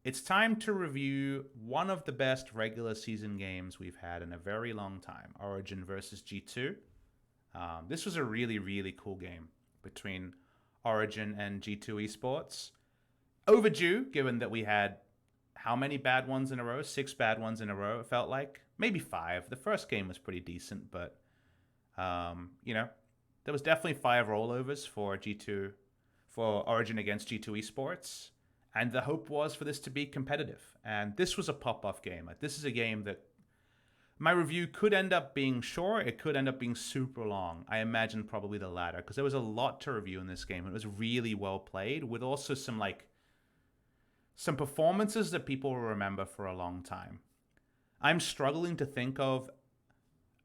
It's time to review one of the best regular season games we've had in a very long time, Origen versus G2. This was a really, really cool game between Origen and G2 Esports. Overdue, given that we had how many bad ones in a row? 6 bad ones in a row, it felt like. Maybe 5. The first game was pretty decent, but, there was definitely 5 rollovers for G2, for Origen against G2 Esports. And the hope was for this to be competitive. And this was a pop-off game. Like, this is a game that my review could end up being short. It could end up being super long. I imagine probably the latter, because there was a lot to review in this game. It was really well played, with also some performances that people will remember for a long time. I'm struggling to think of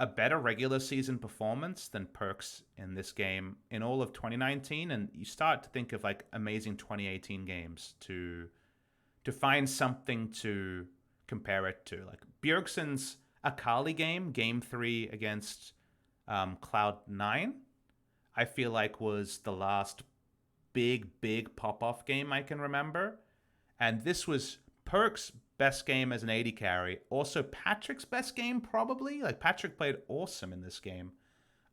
a better regular season performance than Perks in this game in all of 2019, and you start to think of like amazing 2018 games to find something to compare it to. Like Bjergsen's Akali game 3 against Cloud9, I feel like was the last big pop-off game I can remember. And this was Perk's best game as an AD carry. Also Patrick's best game, probably. Like, Patrick played awesome in this game.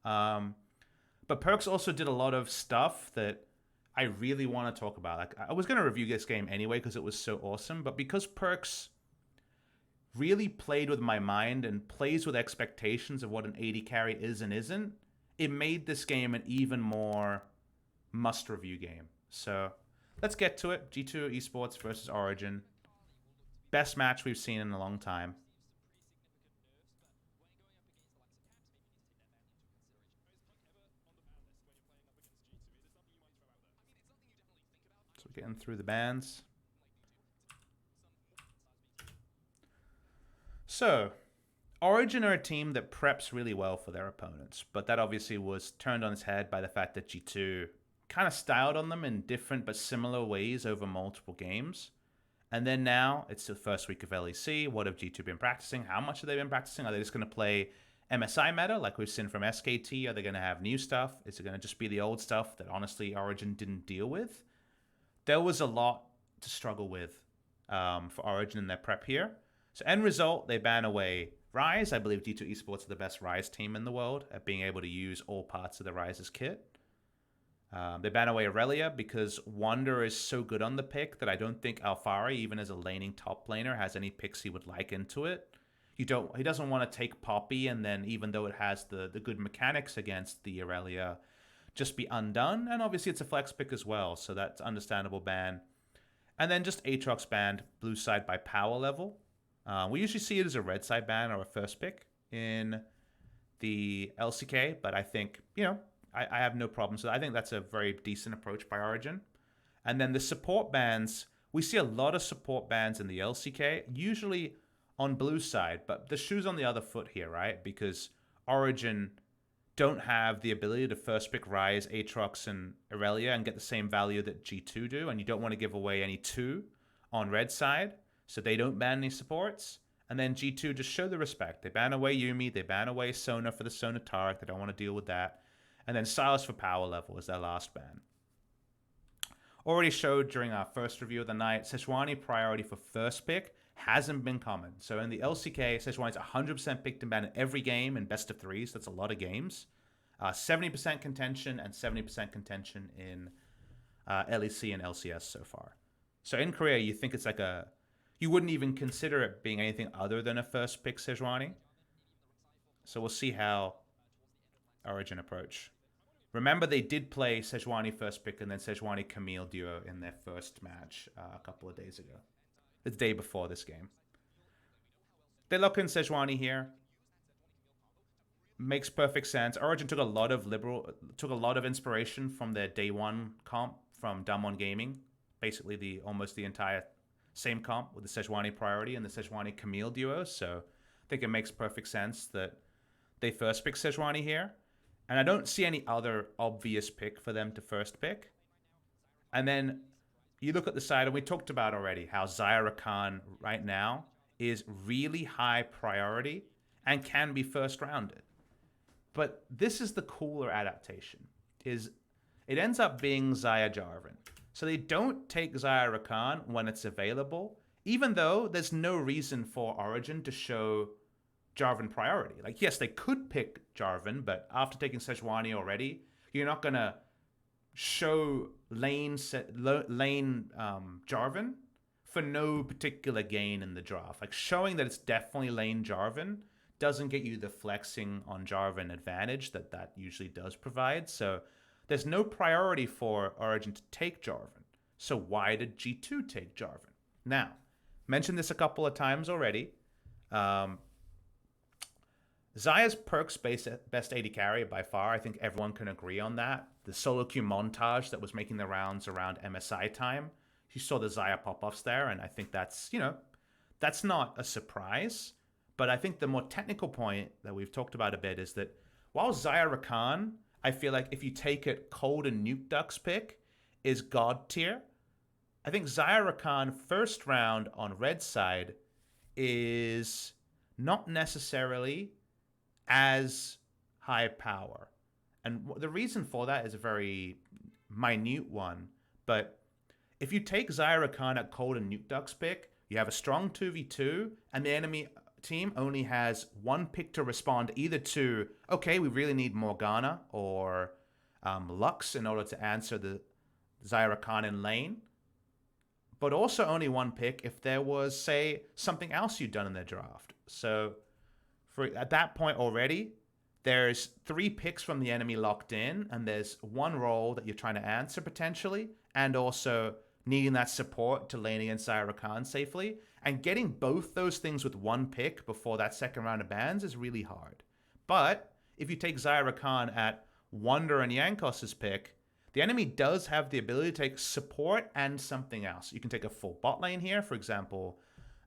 But Perks also did a lot of stuff that I really want to talk about. Like, I was going to review this game anyway because it was so awesome. But because Perks really played with my mind and plays with expectations of what an AD carry is and isn't, it made this game an even more must-review game. So let's get to it. G2 Esports versus Origen. Best match we've seen in a long time. So we're getting through the bans. So, Origen are a team that preps really well for their opponents, but that obviously was turned on its head by the fact that G2 kind of styled on them in different but similar ways over multiple games. And then now, it's the first week of LEC. What have G2 been practicing? How much have they been practicing? Are they just going to play MSI meta like we've seen from SKT? Are they going to have new stuff? Is it going to just be the old stuff that honestly Origen didn't deal with? There was a lot to struggle with for Origen in their prep here. So end result, they ban away Ryze. I believe G2 Esports are the best Ryze team in the world at being able to use all parts of the Ryze's kit. They ban away Aurelia because Wander is so good on the pick that I don't think Alphari, even as a laning top laner, has any picks he would like into it. He doesn't want to take Poppy and then, even though it has the good mechanics against the Aurelia, just be undone. And obviously it's a flex pick as well, so that's understandable ban. And then just Aatrox banned blue side by power level. We usually see it as a red side ban or a first pick in the LCK, but I think, I have no problems with that. I think that's a very decent approach by Origen. And then the support bans, we see a lot of support bans in the LCK, usually on blue side, but the shoe's on the other foot here, right? Because Origen don't have the ability to first pick Ryze, Aatrox, and Aurelia and get the same value that G2 do, and you don't want to give away any 2 on red side, so they don't ban any supports. And then G2 just show the respect. They ban away Yuumi, they ban away Sona for the Sona Tarek, they don't want to deal with that. And then Sylas for power level is their last ban. Already showed during our first review of the night, Sejuani priority for first pick hasn't been common. So in the LCK, Sejuani's 100% picked and banned in every game in best of 3s. That's a lot of games. 70% contention and 70% contention in LEC and LCS so far. So in Korea, you think it's like you wouldn't even consider it being anything other than a first pick Sejuani. So we'll see how Origen approach. Remember, they did play Sejuani first pick and then Sejuani Camille duo in their first match a couple of days ago. The day before this game. They lock in Sejuani here. Makes perfect sense. Origen took a lot of inspiration from their day one comp from Damwon Gaming. Basically almost the entire same comp with the Sejuani priority and the Sejuani Camille duo. So I think it makes perfect sense that they first pick Sejuani here. And I don't see any other obvious pick for them to first pick. And then you look at the side, and we talked about already how Zyra Khan right now is really high priority and can be first rounded. But this is the cooler adaptation, is it ends up being Xayah Jarvan. So they don't take Zyra Khan when it's available, even though there's no reason for Origen to show Jarvan priority. Like, yes, they could pick Jarvan, but after taking Sejuani already, you're not going to show lane Jarvan for no particular gain in the draft. Like, showing that it's definitely lane Jarvan doesn't get you the flexing on Jarvan advantage that usually does provide. So there's no priority for Origen to take Jarvan. So why did G2 take Jarvan? Now, mentioned this a couple of times already. Xayah's perks best AD carry by far. I think everyone can agree on that. The solo queue montage that was making the rounds around MSI time, you saw the Xayah pop-offs there, and I think that's, that's not a surprise. But I think the more technical point that we've talked about a bit is that while Xayah Rakan, I feel like if you take it cold and Nuke Duck's pick, is God tier, I think Xayah Rakan first round on red side is not necessarily as high power. And the reason for that is a very minute one. But if you take Xayah Rakan at cold and Nuke Duck's pick, you have a strong 2v2, and the enemy team only has one pick to respond either to, okay, we really need Morgana or Lux in order to answer the Xayah Rakan in lane, but also only one pick if there was, say, something else you'd done in the draft. So at that point already, there's 3 picks from the enemy locked in, and there's one role that you're trying to answer potentially, and also needing that support to lane against Xayah Rakan safely. And getting both those things with one pick before that second round of bans is really hard. But if you take Xayah Rakan at Wonder and Yankos' pick, the enemy does have the ability to take support and something else. You can take a full bot lane here, for example,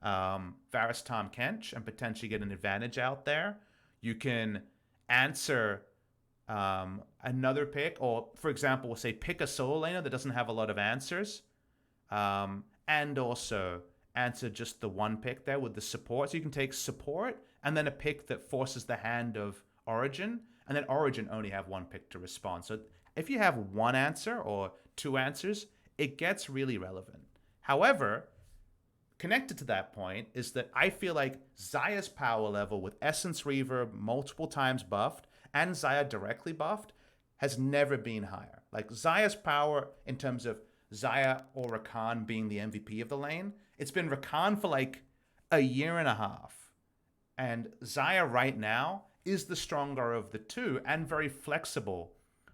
Varus Tahm Kench, and potentially get an advantage out there. You can answer another pick, or for example, we'll say pick a solo laner that doesn't have a lot of answers, and also answer just the one pick there with the support. So you can take support and then a pick that forces the hand of Origen, and then Origen only have one pick to respond. So if you have one answer or 2 answers, it gets really relevant. However, connected to that point is that I feel like Xayah's power level with Essence Reaver multiple times buffed and Xayah directly buffed has never been higher. Like, Xayah's power in terms of Xayah or Rakan being the MVP of the lane, it's been Rakan for like a year and a half. And Xayah right now is the stronger of the two and very flexible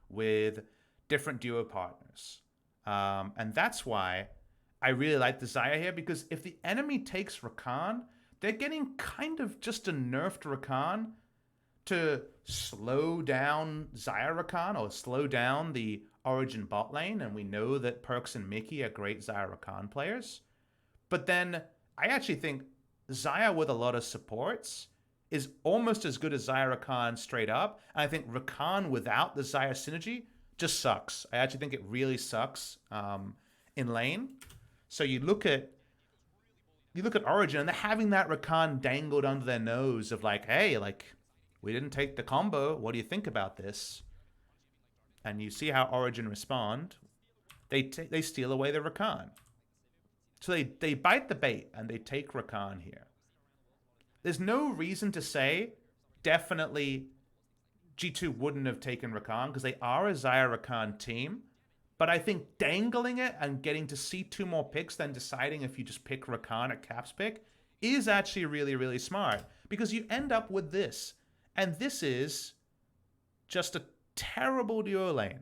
with different duo partners. And that's why I really like the Xayah here, because if the enemy takes Rakan, they're getting kind of just a nerfed Rakan to slow down Xayah Rakan or slow down the Origen bot lane. And we know that Perks and Mickey are great Xayah Rakan players. But then I actually think Xayah with a lot of supports is almost as good as Xayah Rakan straight up. And I think Rakan without the Xayah synergy just sucks. I actually think it really sucks in lane. So you look at Origen, and they're having that Rakan dangled under their nose of like, hey, like, we didn't take the combo. What do you think about this? And you see how Origen respond. They steal away the Rakan. So they bite the bait and they take Rakan here. There's no reason to say definitely G2 wouldn't have taken Rakan, because they are a Xayah Rakan team. But I think dangling it and getting to see 2 more picks, then deciding if you just pick Rakan at Cap's pick, is actually really, really smart. Because you end up with this. And this is just a terrible duo lane.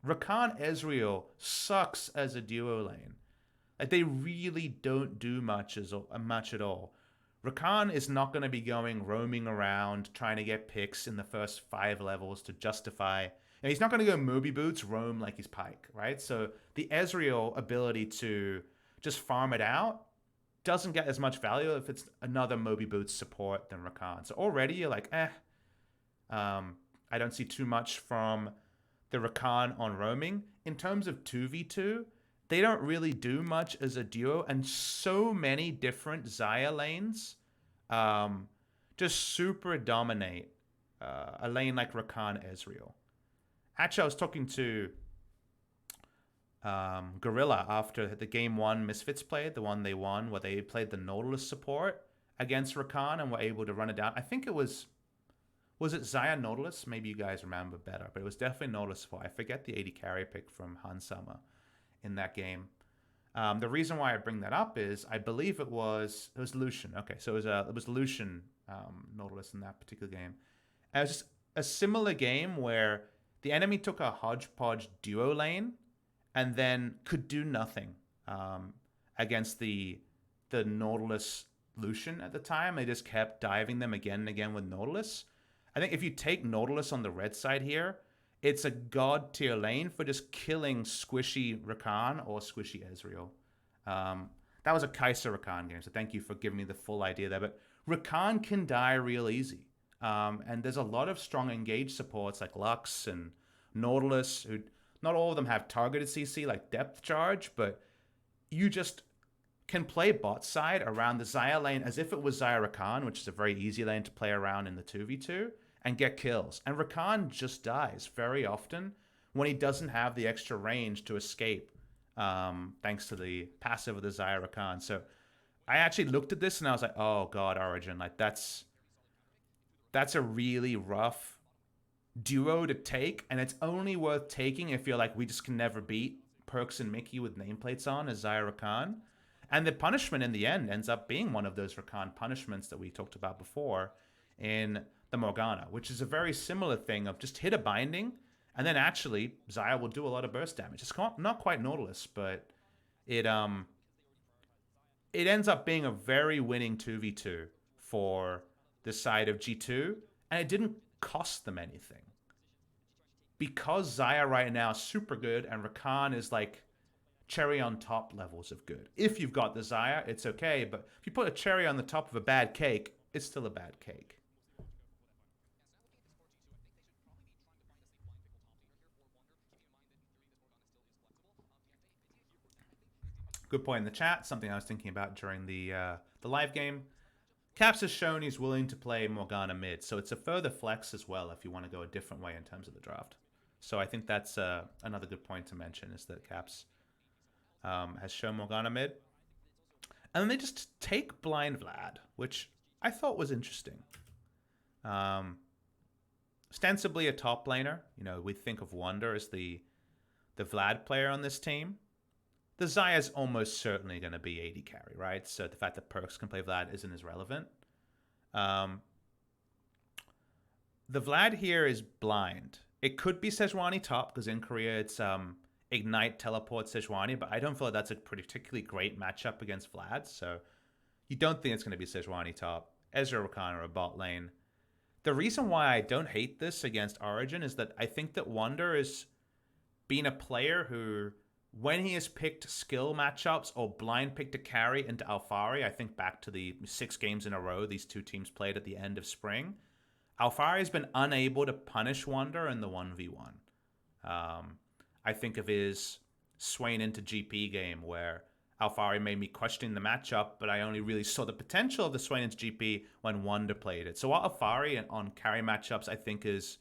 Rakan Ezreal sucks as a duo lane. Like, they really don't do much at all. Rakan is not going to be roaming around, trying to get picks in the first 5 levels to justify. And he's not going to go Moby Boots, roam like he's Pyke, right? So the Ezreal ability to just farm it out doesn't get as much value if it's another Moby Boots support than Rakan. So already you're like, I don't see too much from the Rakan on roaming. In terms of 2v2, they don't really do much as a duo, and so many different Xayah lanes just super dominate a lane like Rakan Ezreal. Actually, I was talking to Gorilla after the game one Misfits played, the one they won, where they played the Nautilus support against Rakan and were able to run it down. I think it was it Xayah Nautilus? Maybe you guys remember better, but it was definitely Nautilus support. I forget the AD carry pick from Hans Summer in that game. The reason why I bring that up is I believe it was Lucian. Okay, so it was Lucian Nautilus in that particular game. And it was just a similar game where the enemy took a hodgepodge duo lane and then could do nothing against the Nautilus Lucian at the time. They just kept diving them again and again with Nautilus. I think if you take Nautilus on the red side here, it's a god tier lane for just killing squishy Rakan or squishy Ezreal. That was a Kai'Sa Rakan game, so thank you for giving me the full idea there. But Rakan can die real easy. And there's a lot of strong engage supports like Lux and Nautilus, who not all of them have targeted CC like Depth Charge, but you just can play bot side around the Xayah lane as if it was Xayah Rakan, which is a very easy lane to play around in the 2v2, and get kills. And Rakan just dies very often when he doesn't have the extra range to escape, thanks to the passive of the Xayah Rakan. So I actually looked at this and I was like, oh god, Origen, like that's a really rough duo to take, and it's only worth taking if you're like, we just can never beat Perks and Mickey with nameplates on as Xayah Rakan. And the punishment in the end ends up being one of those Rakan punishments that we talked about before in the Morgana, which is a very similar thing of just hit a binding, and then actually Xayah will do a lot of burst damage. It's not quite Nautilus, but it ends up being a very winning 2v2 for the side of G2, and it didn't cost them anything. Because Xayah right now is super good, and Rakan is like cherry on top levels of good. If you've got the Xayah, it's okay, but if you put a cherry on the top of a bad cake, it's still a bad cake. Good point in the chat. Something I was thinking about during the live game. Caps has shown he's willing to play Morgana mid, so it's a further flex as well if you want to go a different way in terms of the draft. So I think that's another good point to mention, is that Caps has shown Morgana mid. And then they just take Blind Vlad, which I thought was interesting. Ostensibly a top laner. You know, we think of Wonder as the Vlad player on this team. The Xayah is almost certainly going to be AD carry, right? So the fact that Perks can play Vlad isn't as relevant. The Vlad here is blind. It could be Sejuani top, because in Korea it's Ignite, Teleport, Sejuani, but I don't feel like that's a particularly great matchup against Vlad, so you don't think it's going to be Sejuani top. Ezra Rakan or a bot lane. The reason why I don't hate this against Origen is that I think that Wonder is being a player who, when he has picked skill matchups or blind picked a carry into Alphari, I think back to the 6 games in a row these two teams played at the end of spring, Alphari has been unable to punish Wonder in the 1v1. I think of his Swain into GP game where Alphari made me question the matchup, but I only really saw the potential of the Swain into GP when Wonder played it. So while Alphari on carry matchups I think has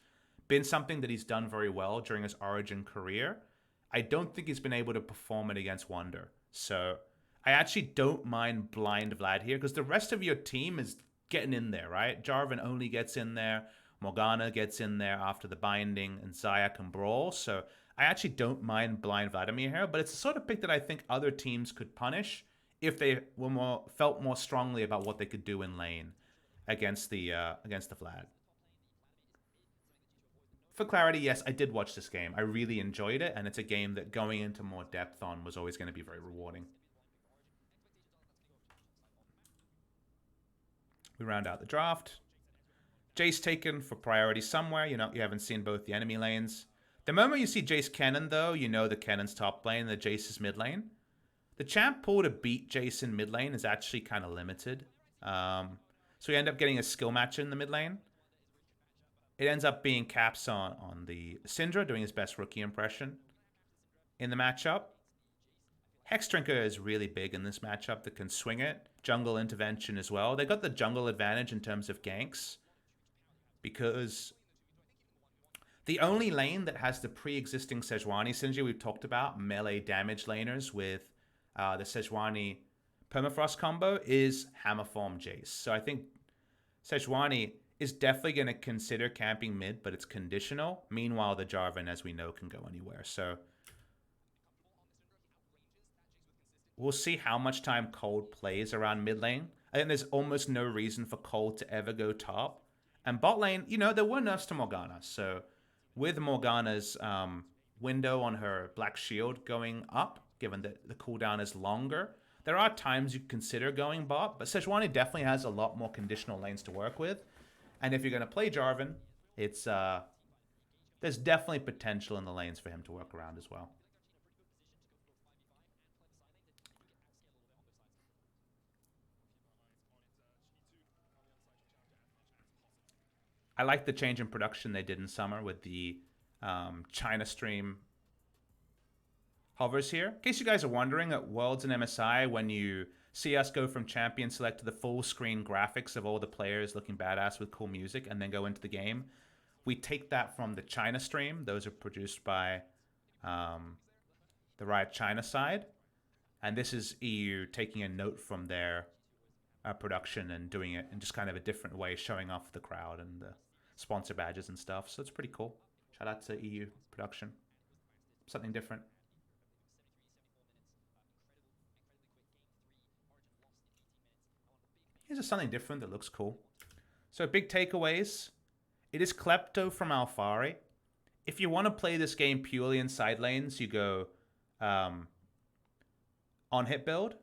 been something that he's done very well during his Origin career, I don't think he's been able to perform it against Wonder. So I actually don't mind Blind Vlad here, because the rest of your team is getting in there, right? Jarvan only gets in there. Morgana gets in there after the binding, and Xayah can brawl. So I actually don't mind Blind Vladimir here, but it's the sort of pick that I think other teams could punish if they were felt more strongly about what they could do in lane against the Vlad. For clarity, yes, I did watch this game. I really enjoyed it, and it's a game that going into more depth on was always going to be very rewarding. We round out the draft. Jace taken for priority somewhere. You know, you haven't seen both the enemy lanes. The moment you see Jace Kennen, though, you know the Kennen's top lane and the Jace is mid lane. The champ pool to beat Jace in mid lane is actually kind of limited. So we end up getting a skill match in the mid lane. It ends up being Caps on the Syndra doing his best rookie impression in the matchup. Hexdrinker is really big in this matchup that can swing it. Jungle intervention as well. They got the jungle advantage in terms of ganks, because The only lane that has the pre-existing Sejuani synergy we've talked about, melee damage laners with the Sejuani permafrost combo, is Hammerform Jace. So I think Sejuani is definitely going to consider camping mid, but it's conditional. Meanwhile, the Jarvan, as we know, can go anywhere. So we'll see how much time Cold plays around mid lane. I think there's almost no reason for Cold to ever go top. And bot lane, there were nerfs to Morgana. So with Morgana's window on her Black Shield going up, given that the cooldown is longer, there are times you consider going bot, but Sejuani definitely has a lot more conditional lanes to work with. And if you're going to play Jarvan, it's there's definitely potential in the lanes for him to work around as well. I like the change in production they did in summer with the China stream hovers here. In case you guys are wondering, at Worlds and MSI, when you see us go from Champion Select to the full screen graphics of all the players looking badass with cool music and then go into the game, we take that from the China stream. Those are produced by the Riot China side. And this is EU taking a note from their production and doing it in just kind of a different way, showing off the crowd and the sponsor badges and stuff. So it's pretty cool. Shout out to EU production. Something different. Here's just something different that looks cool. So big takeaways. It is Klepto from Alphari. If you want to play this game purely in side lanes, you go on hit build.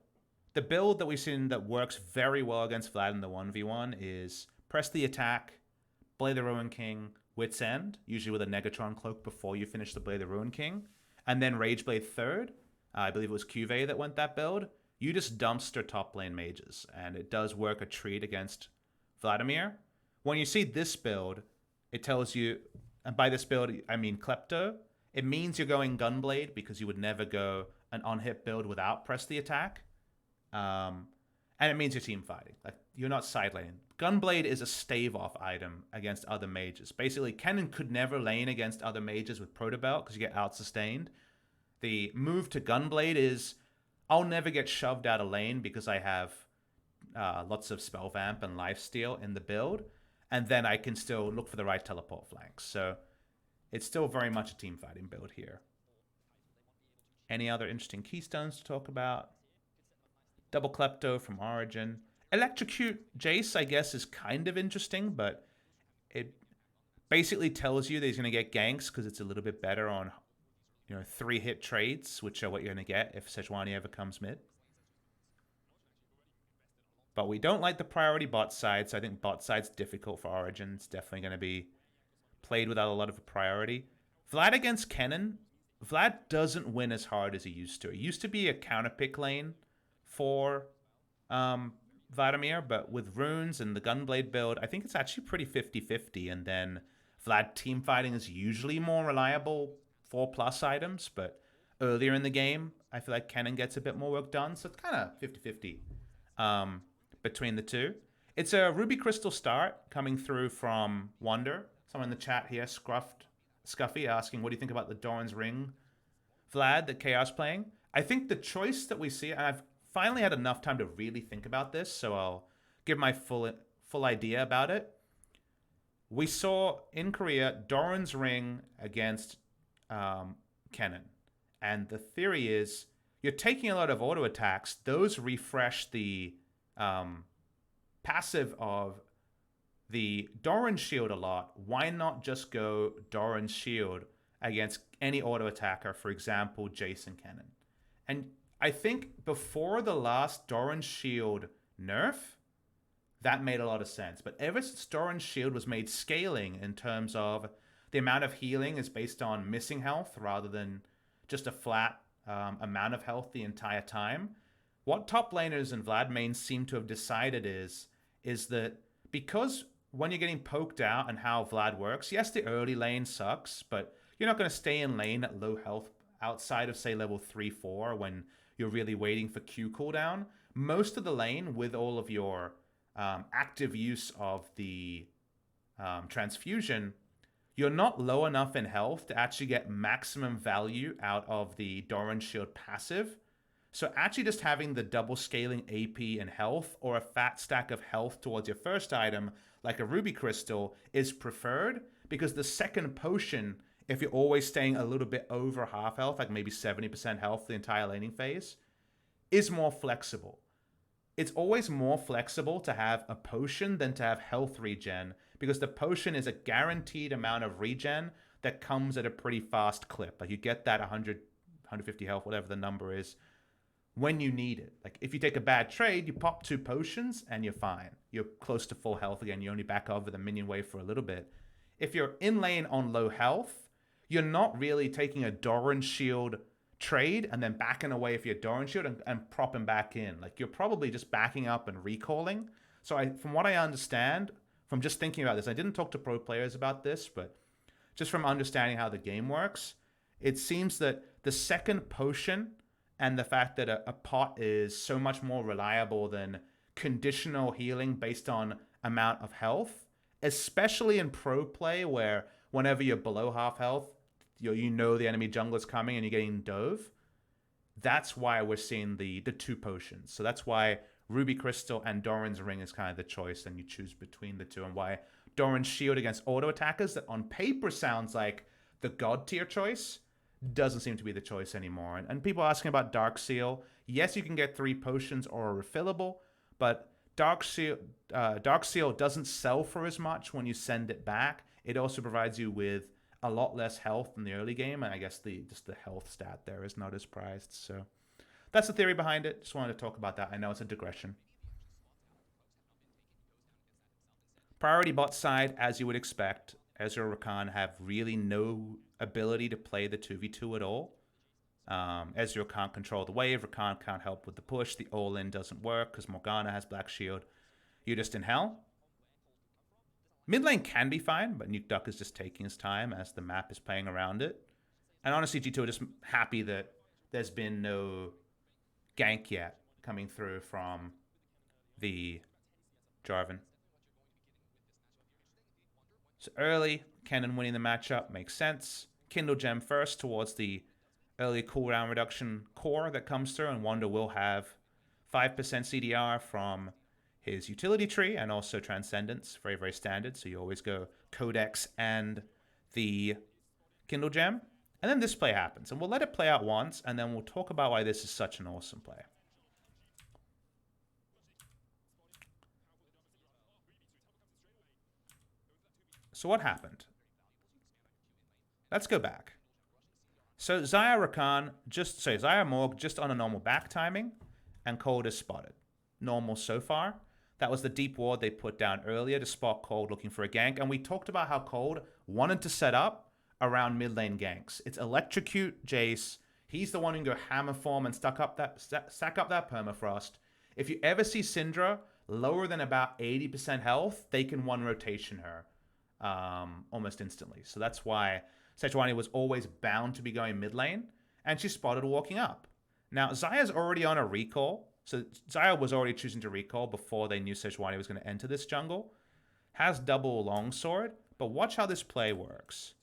The build that we've seen that works very well against Vlad in the 1v1 is press the attack, Blade the Ruin King, Wit's End, usually with a Negatron Cloak before you finish the Blade the Ruin King, and then Rage Blade third. I believe it was Cuvée that went that build. You just dumpster top lane mages, and it does work a treat against Vladimir. When you see this build, it tells you, and by this build, I mean Klepto, it means you're going Gunblade because you would never go an on-hit build without press the attack. And it means you're team fighting. Like, you're not side laning. Gunblade is a stave-off item against other mages. Basically, Kennen could never lane against other mages with Protobelt because you get out-sustained. The move to Gunblade is, I'll never get shoved out of lane because I have lots of Spell Vamp and Lifesteal in the build, and then I can still look for the right teleport flanks. So it's still very much a team fighting build here. Any other interesting keystones to talk about? Double Klepto from Origen. Electrocute Jace, I guess, is kind of interesting, but it basically tells you that he's going to get ganks because it's a little bit better on 3-hit trades, which are what you're going to get if Sejuani ever comes mid. But we don't like the priority bot side, so I think bot side's difficult for Origen. It's definitely going to be played without a lot of a priority. Vlad against Kennen. Vlad doesn't win as hard as he used to. It used to be a counter pick lane for Vladimir, but with runes and the Gunblade build, I think it's actually pretty 50-50. And then Vlad team fighting is usually more reliable 4+ items, but earlier in the game, I feel like Kennen gets a bit more work done. So it's kind of 50-50 between the two. It's a Ruby Crystal start coming through from Wonder. Someone in the chat here, Scuffy, asking, what do you think about the Doran's Ring Vlad that Chaos playing? I think the choice that we see, and I've finally had enough time to really think about this, so I'll give my full idea about it. We saw in Korea Doran's Ring against Kennen, and the theory is you're taking a lot of auto attacks. Those refresh the passive of the Doran's Shield a lot. Why not just go Doran's Shield against any auto attacker, for example, Jason Kennen? And I think before the last Doran's Shield nerf, that made a lot of sense. But ever since Doran's Shield was made scaling in terms of the amount of healing is based on missing health rather than just a flat amount of health the entire time, what top laners and Vlad mains seem to have decided is that because when you're getting poked out and how Vlad works, yes, the early lane sucks, but you're not going to stay in lane at low health outside of, say, level 3-4 when you're really waiting for Q cooldown. Most of the lane, with all of your active use of the transfusion, you're not low enough in health to actually get maximum value out of the Doran's Shield passive. So actually just having the double scaling AP and health, or a fat stack of health towards your first item, like a Ruby Crystal, is preferred, because the second potion, if you're always staying a little bit over half health, like maybe 70% health the entire laning phase, is more flexible. It's always more flexible to have a potion than to have health regen, because the potion is a guaranteed amount of regen that comes at a pretty fast clip. Like you get that 100, 150 health, whatever the number is, when you need it. Like if you take a bad trade, you pop 2 potions and you're fine. You're close to full health again. You only back over the minion wave for a little bit. If you're in lane on low health, you're not really taking a Doran's Shield trade and then backing away for your Doran's Shield and propping back in. Like you're probably just backing up and recalling. So from what I understand, from just thinking about this, I didn't talk to pro players about this, but just from understanding how the game works, it seems that the second potion and the fact that a pot is so much more reliable than conditional healing based on amount of health, especially in pro play where whenever you're below half health, you know the enemy jungler's coming and you're getting dove. That's why we're seeing the 2 potions. So that's why Ruby Crystal and Doran's Ring is kind of the choice, and you choose between the two, and why Doran's Shield against auto attackers, that on paper sounds like the god tier choice, doesn't seem to be the choice anymore. And people asking about Dark Seal. Yes, you can get 3 potions or a refillable, but Dark Seal doesn't sell for as much when you send it back. It also provides you with a lot less health in the early game, and I guess just the health stat there is not as prized. So that's the theory behind it. Just wanted to talk about that. I know it's a digression. Priority bot side, as you would expect, Ezreal Rakan have really no ability to play the 2v2 at all. Ezreal can't control the wave. Rakan can't help with the push. The all-in doesn't work because Morgana has Black Shield. You're just in hell. Mid lane can be fine, but Nuke Duck is just taking his time as the map is playing around it. And honestly, G2 are just happy that there's been no gank yet coming through from the Jarvan. So early, Kennen winning the matchup makes sense. Kindle Gem first towards the early cooldown reduction core that comes through, and Wanda will have 5% CDR from his utility tree and also Transcendence. Very, very standard. So you always go Codex and the Kindle Gem. And then this play happens. And we'll let it play out once, and then we'll talk about why this is such an awesome play. So what happened? Let's go back. So Xayah Morg just on a normal back timing, and Cold is spotted. Normal so far. That was the deep ward they put down earlier to spot Cold looking for a gank. And we talked about how Cold wanted to set up around mid lane ganks. It's electrocute Jace. He's the one who can go hammer form and stack up that permafrost. If you ever see Syndra lower than about 80% health, they can one rotation her almost instantly. So that's why Sejuani was always bound to be going mid lane, and she spotted walking up. Now, Xayah's already on a recall. So Xayah was already choosing to recall before they knew Sejuani was going to enter this jungle. Has double longsword, but watch how this play works.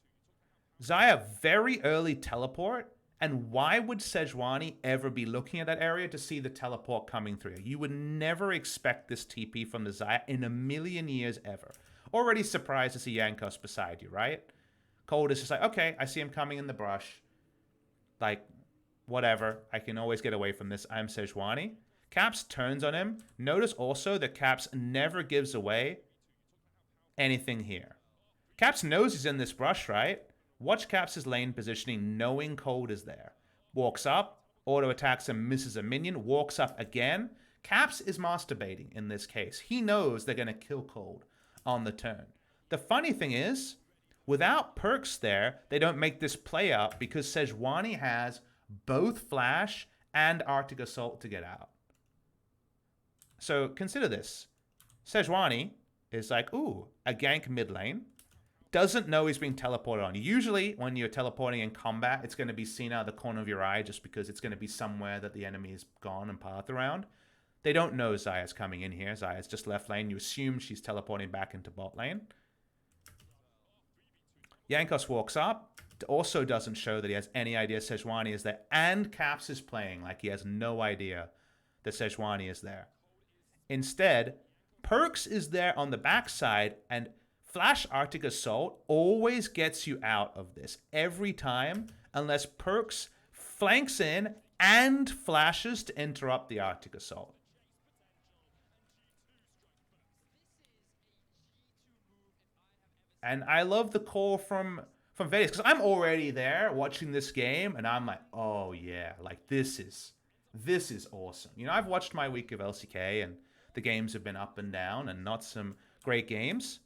Xayah very early teleport, and why would Sejuani ever be looking at that area to see the teleport coming through? You would never expect this TP from the Xayah in a million years ever. Already surprised to see Yankos beside you, right? Cold is just like, okay, I see him coming in the brush. Like, whatever. I can always get away from this. I'm Sejuani. Caps turns on him. Notice also that Caps never gives away anything here. Caps knows he's in this brush, right? Watch Caps' lane positioning, knowing Cold is there. Walks up, auto attacks and misses a minion, walks up again. Caps is masturbating in this case. He knows they're going to kill Cold on the turn. The funny thing is, without perks there, they don't make this play up because Sejuani has both Flash and Arctic Assault to get out. So consider this. Sejuani is like, ooh, a gank mid lane. Doesn't know he's being teleported on. Usually when you're teleporting in combat, it's going to be seen out of the corner of your eye just because it's going to be somewhere that the enemy is gone and path around. They don't know Xayah's coming in here. Xayah's just left lane. You assume she's teleporting back into bot lane. Jankos walks up, also doesn't show that he has any idea Sejuani is there, and Caps is playing like he has no idea that Sejuani is there. Instead, Perks is there on the backside, and Flash Arctic Assault always gets you out of this every time, unless Perks flanks in and flashes to interrupt the Arctic Assault. And I love the call from Vegas, because I'm already there watching this game, and I'm like, oh yeah, like this is awesome. You know, I've watched my week of LCK, and the games have been up and down, and not some great games.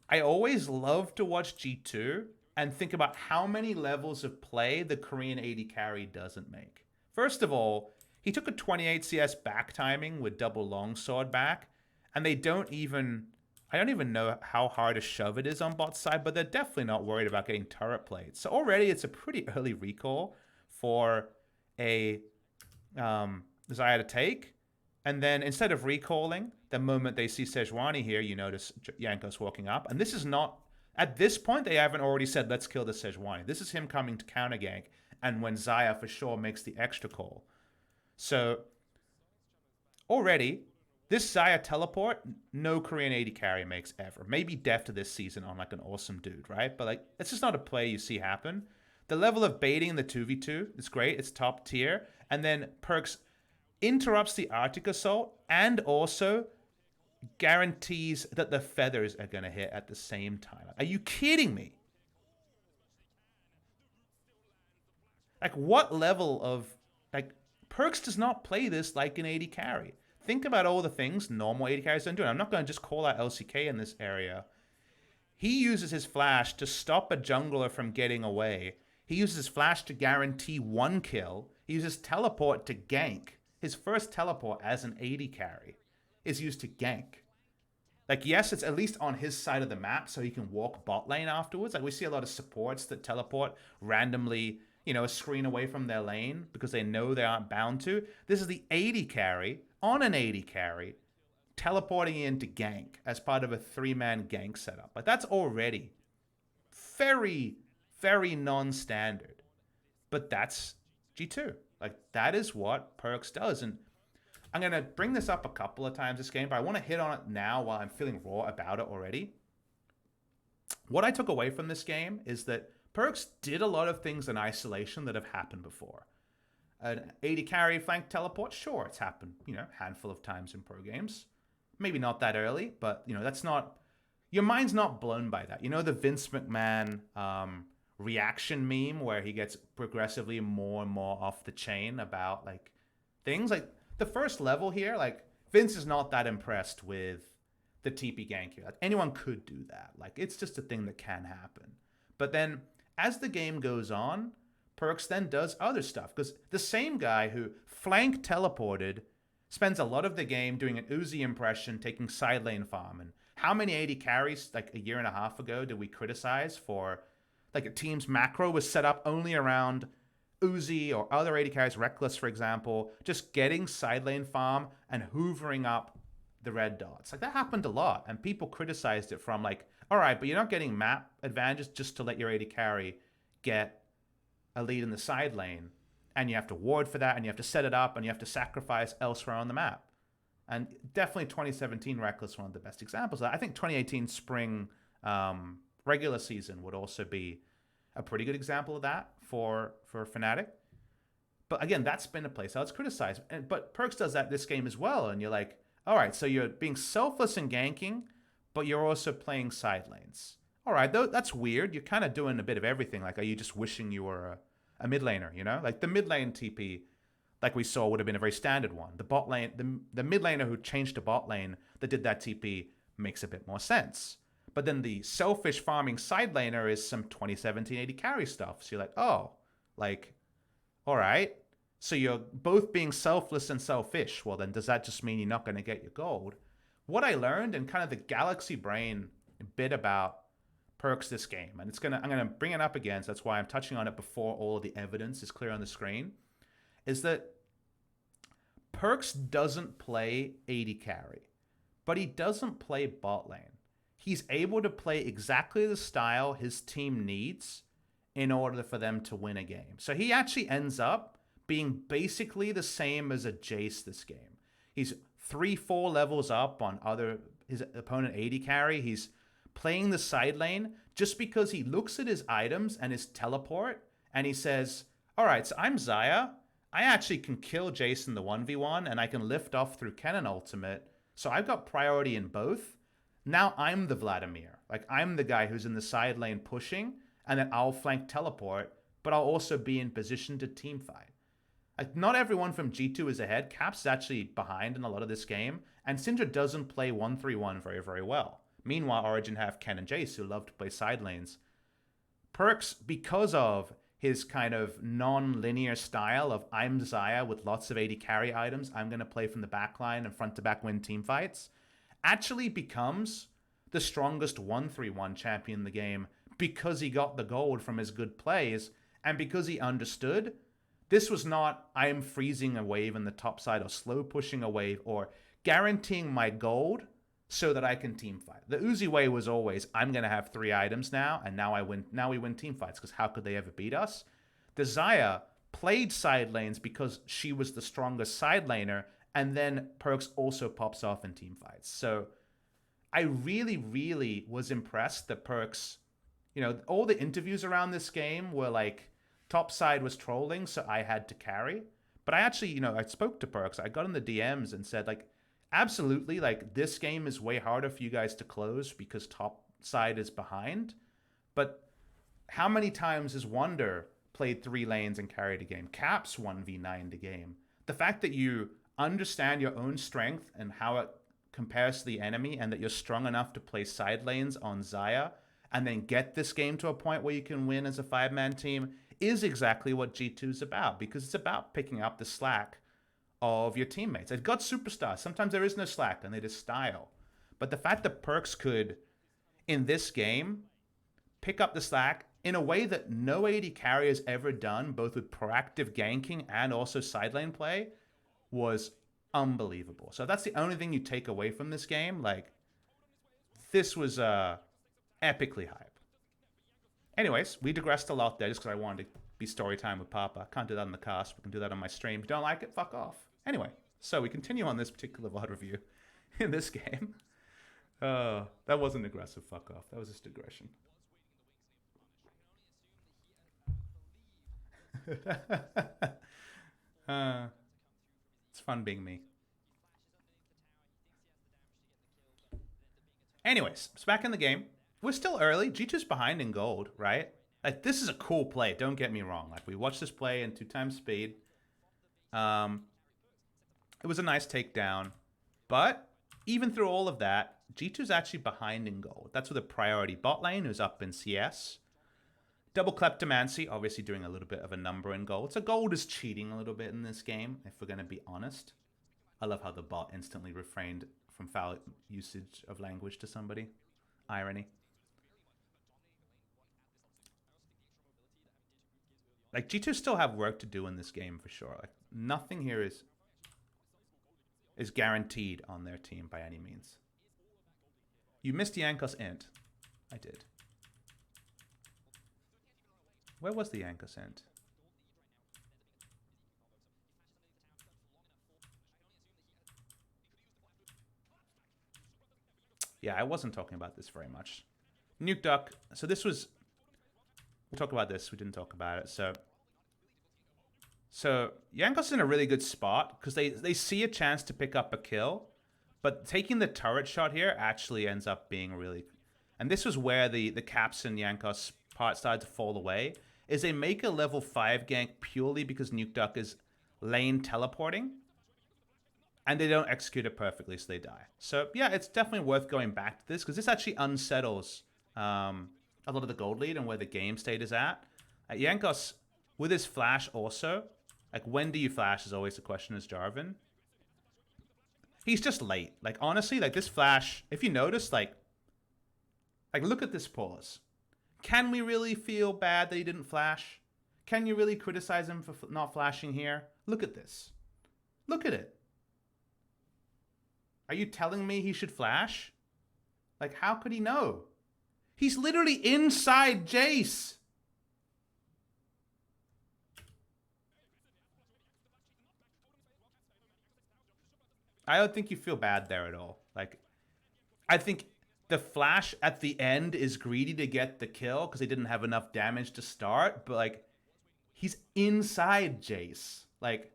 I always love to watch G2 and think about how many levels of play the Korean AD carry doesn't make. First of all, he took a 28 CS back timing with double longsword back, and they don't even I don't even know how hard a shove it is on bot side, but they're definitely not worried about getting turret played. So already it's a pretty early recall for a Xayah to take. And then instead of recalling, the moment they see Sejuani here, you notice Jankos walking up. And this is not, at this point, they haven't already said, let's kill the Sejuani. This is him coming to counter gank. And when Xayah for sure makes the extra call. So already, this Xayah teleport, no Korean AD carry makes ever. Maybe Deft this season on like an awesome dude, right? But like, it's just not a play you see happen. The level of baiting in the 2v2 is great. It's top tier. And then Perks interrupts the Arctic Assault and also guarantees that the feathers are going to hit at the same time. Are you kidding me? Like, what level of... Like, Perks does not play this like an AD carry. Think about all the things normal AD carries don't do. And I'm not going to just call out LCK in this area. He uses his flash to stop a jungler from getting away. He uses his flash to guarantee one kill. He uses teleport to gank. His first teleport as an AD carry is used to gank. Like, yes, it's at least on his side of the map so he can walk bot lane afterwards. Like, we see a lot of supports that teleport randomly, you know, a screen away from their lane because they know they aren't bound to. This is the AD carry on an AD carry teleporting in to gank as part of a 3-man gank setup. Like, that's already very, very non-standard. But that's G2. Like, that is what Perks does. And I'm going to bring this up a couple of times this game, but I want to hit on it now while I'm feeling raw about it already. What I took away from this game is that Perks did a lot of things in isolation that have happened before. An AD carry flank teleport, sure, it's happened, you know, a handful of times in pro games. Maybe not that early, but, you know, that's not... Your mind's not blown by that. You know the Vince McMahon reaction meme where he gets progressively more and more off the chain about, like, things? Like, the first level here, like, Vince is not that impressed with the TP gank here. Like, anyone could do that. Like, it's just a thing that can happen. But then, as the game goes on, Perks then does other stuff. Because the same guy who flank teleported spends a lot of the game doing an Uzi impression, taking side lane farm. And how many AD carries, like, a year and a half ago did we criticize for, like, a team's macro was set up only around Uzi or other AD carries, Reckless, for example, just getting side lane farm and hoovering up the red dots. Like, that happened a lot, and people criticized it from, like, all right, but you're not getting map advantages just to let your AD carry get a lead in the side lane, and you have to ward for that, and you have to set it up, and you have to sacrifice elsewhere on the map. And definitely 2017 Reckless, one of the best examples of that. I think 2018 Spring regular season would also be a pretty good example of that for Fnatic. But again, that's been a place how it's criticized. But Perks does that this game as well, and you're like, all right, so you're being selfless in ganking, but you're also playing side lanes. All right, that's weird. You're kind of doing a bit of everything. Like, are you just wishing you were a mid laner, you know? Like, the mid lane TP, like we saw, would have been a very standard one. The bot lane, the mid laner who changed to bot lane that did that TP makes a bit more sense. But then the selfish farming side laner is some 2017 AD carry stuff. So you're like, oh, like, all right. So you're both being selfless and selfish. Well, then does that just mean you're not going to get your gold? What I learned and kind of the galaxy brain bit about Perks this game, and I'm gonna bring it up again, so that's why I'm touching on it before all of the evidence is clear on the screen, is that Perks doesn't play AD carry, but he doesn't play bot lane. he's able to play exactly the style his team needs in order for them to win a game. So he actually ends up being basically the same as a Jace this game. He's 3-4 levels up on his opponent AD carry. He's playing the side lane just because he looks at his items and his teleport and he says, all right, so I'm Xayah. I actually can kill Jace in the 1v1 and I can lift off through Kennen ultimate. So I've got priority in both. Now I'm the Vladimir. Like, I'm the guy who's in the side lane pushing, and then I'll flank teleport, but I'll also be in position to team fight. Like, not everyone from G2 is ahead. Caps is actually behind in a lot of this game, and Syndra doesn't play 1-3-1 very, very well. Meanwhile, Origen have Ken and Jace, who love to play side lanes. Perkz, because of his kind of non-linear style of I'm Xayah with lots of AD carry items, I'm going to play from the backline and front-to-back win team fights, actually becomes the strongest 1-3-1 champion in the game because he got the gold from his good plays and because he understood this was not I am freezing a wave in the top side or slow pushing a wave or guaranteeing my gold so that I can team fight. The Uzi way was always I'm going to have 3 items now and now we win team fights because how could they ever beat us? The Xayah played side lanes because she was the strongest side laner, and then Perkz also pops off in team fights. So I really, really was impressed that Perkz, you know, all the interviews around this game were like, top side was trolling, so I had to carry. But I actually, you know, I spoke to Perkz. I got in the DMs and said, like, absolutely, like, this game is way harder for you guys to close because top side is behind. But how many times has Wonder played 3 lanes and carried a game? Caps 1v9 a game. The fact that you understand your own strength and how it compares to the enemy and that you're strong enough to play side lanes on Xayah and then get this game to a point where you can win as a 5-man team is exactly what G2 is about, because it's about picking up the slack of your teammates. They've got superstars. Sometimes there is no slack and they just style. But the fact that Perkz could, in this game, pick up the slack in a way that no AD carry has ever done, both with proactive ganking and also side lane play, was unbelievable. So that's the only thing you take away from this game. Like, this was epically hype. Anyways, we digressed a lot there just because I wanted to be story time with Papa. Can't do that on the cast. We can do that on my stream. If you don't like it, fuck off. Anyway, so we continue on this particular VOD review in this game. That wasn't aggressive fuck off. That was just aggression. It's fun being me. Anyways, it's back in the game. We're still early. G2's behind in gold, right? Like, this is a cool play. Don't get me wrong. Like, we watched this play in 2x speed. It was a nice takedown. But even through all of that, G2's actually behind in gold. That's with a priority bot lane who's up in CS. Double Kleptomancy, obviously doing a little bit of a number in gold. So gold is cheating a little bit in this game, if we're going to be honest. I love how the bot instantly refrained from foul usage of language to somebody. Irony. Like, G2 still have work to do in this game for sure. Like, nothing here is guaranteed on their team by any means. You missed Jankos int. I did. Where was the Jankos int? Yeah, I wasn't talking about this very much. Nuke Duck. So this was... We'll talk about this. We didn't talk about it. So Jankos is in a really good spot because they see a chance to pick up a kill, but taking the turret shot here actually ends up being really... And this was where the Caps and Jankos part started to fall away, is they make a level 5 gank purely because Nuke Duck is lane teleporting, and they don't execute it perfectly, so they die. So yeah, it's definitely worth going back to this because this actually unsettles a lot of the gold lead and where the game state is at. Jankos, with his flash also, like, when do you flash is always the question as Jarvan. He's just late. Like, honestly, like, this flash, if you notice, like look at this pause. Can we really feel bad that he didn't flash? Can you really criticize him for not flashing here? Look at this. Look at it. Are you telling me he should flash? Like, how could he know? He's literally inside Jace. I don't think you feel bad there at all. Like, I think the flash at the end is greedy to get the kill because he didn't have enough damage to start, but like, he's inside Jace. Like,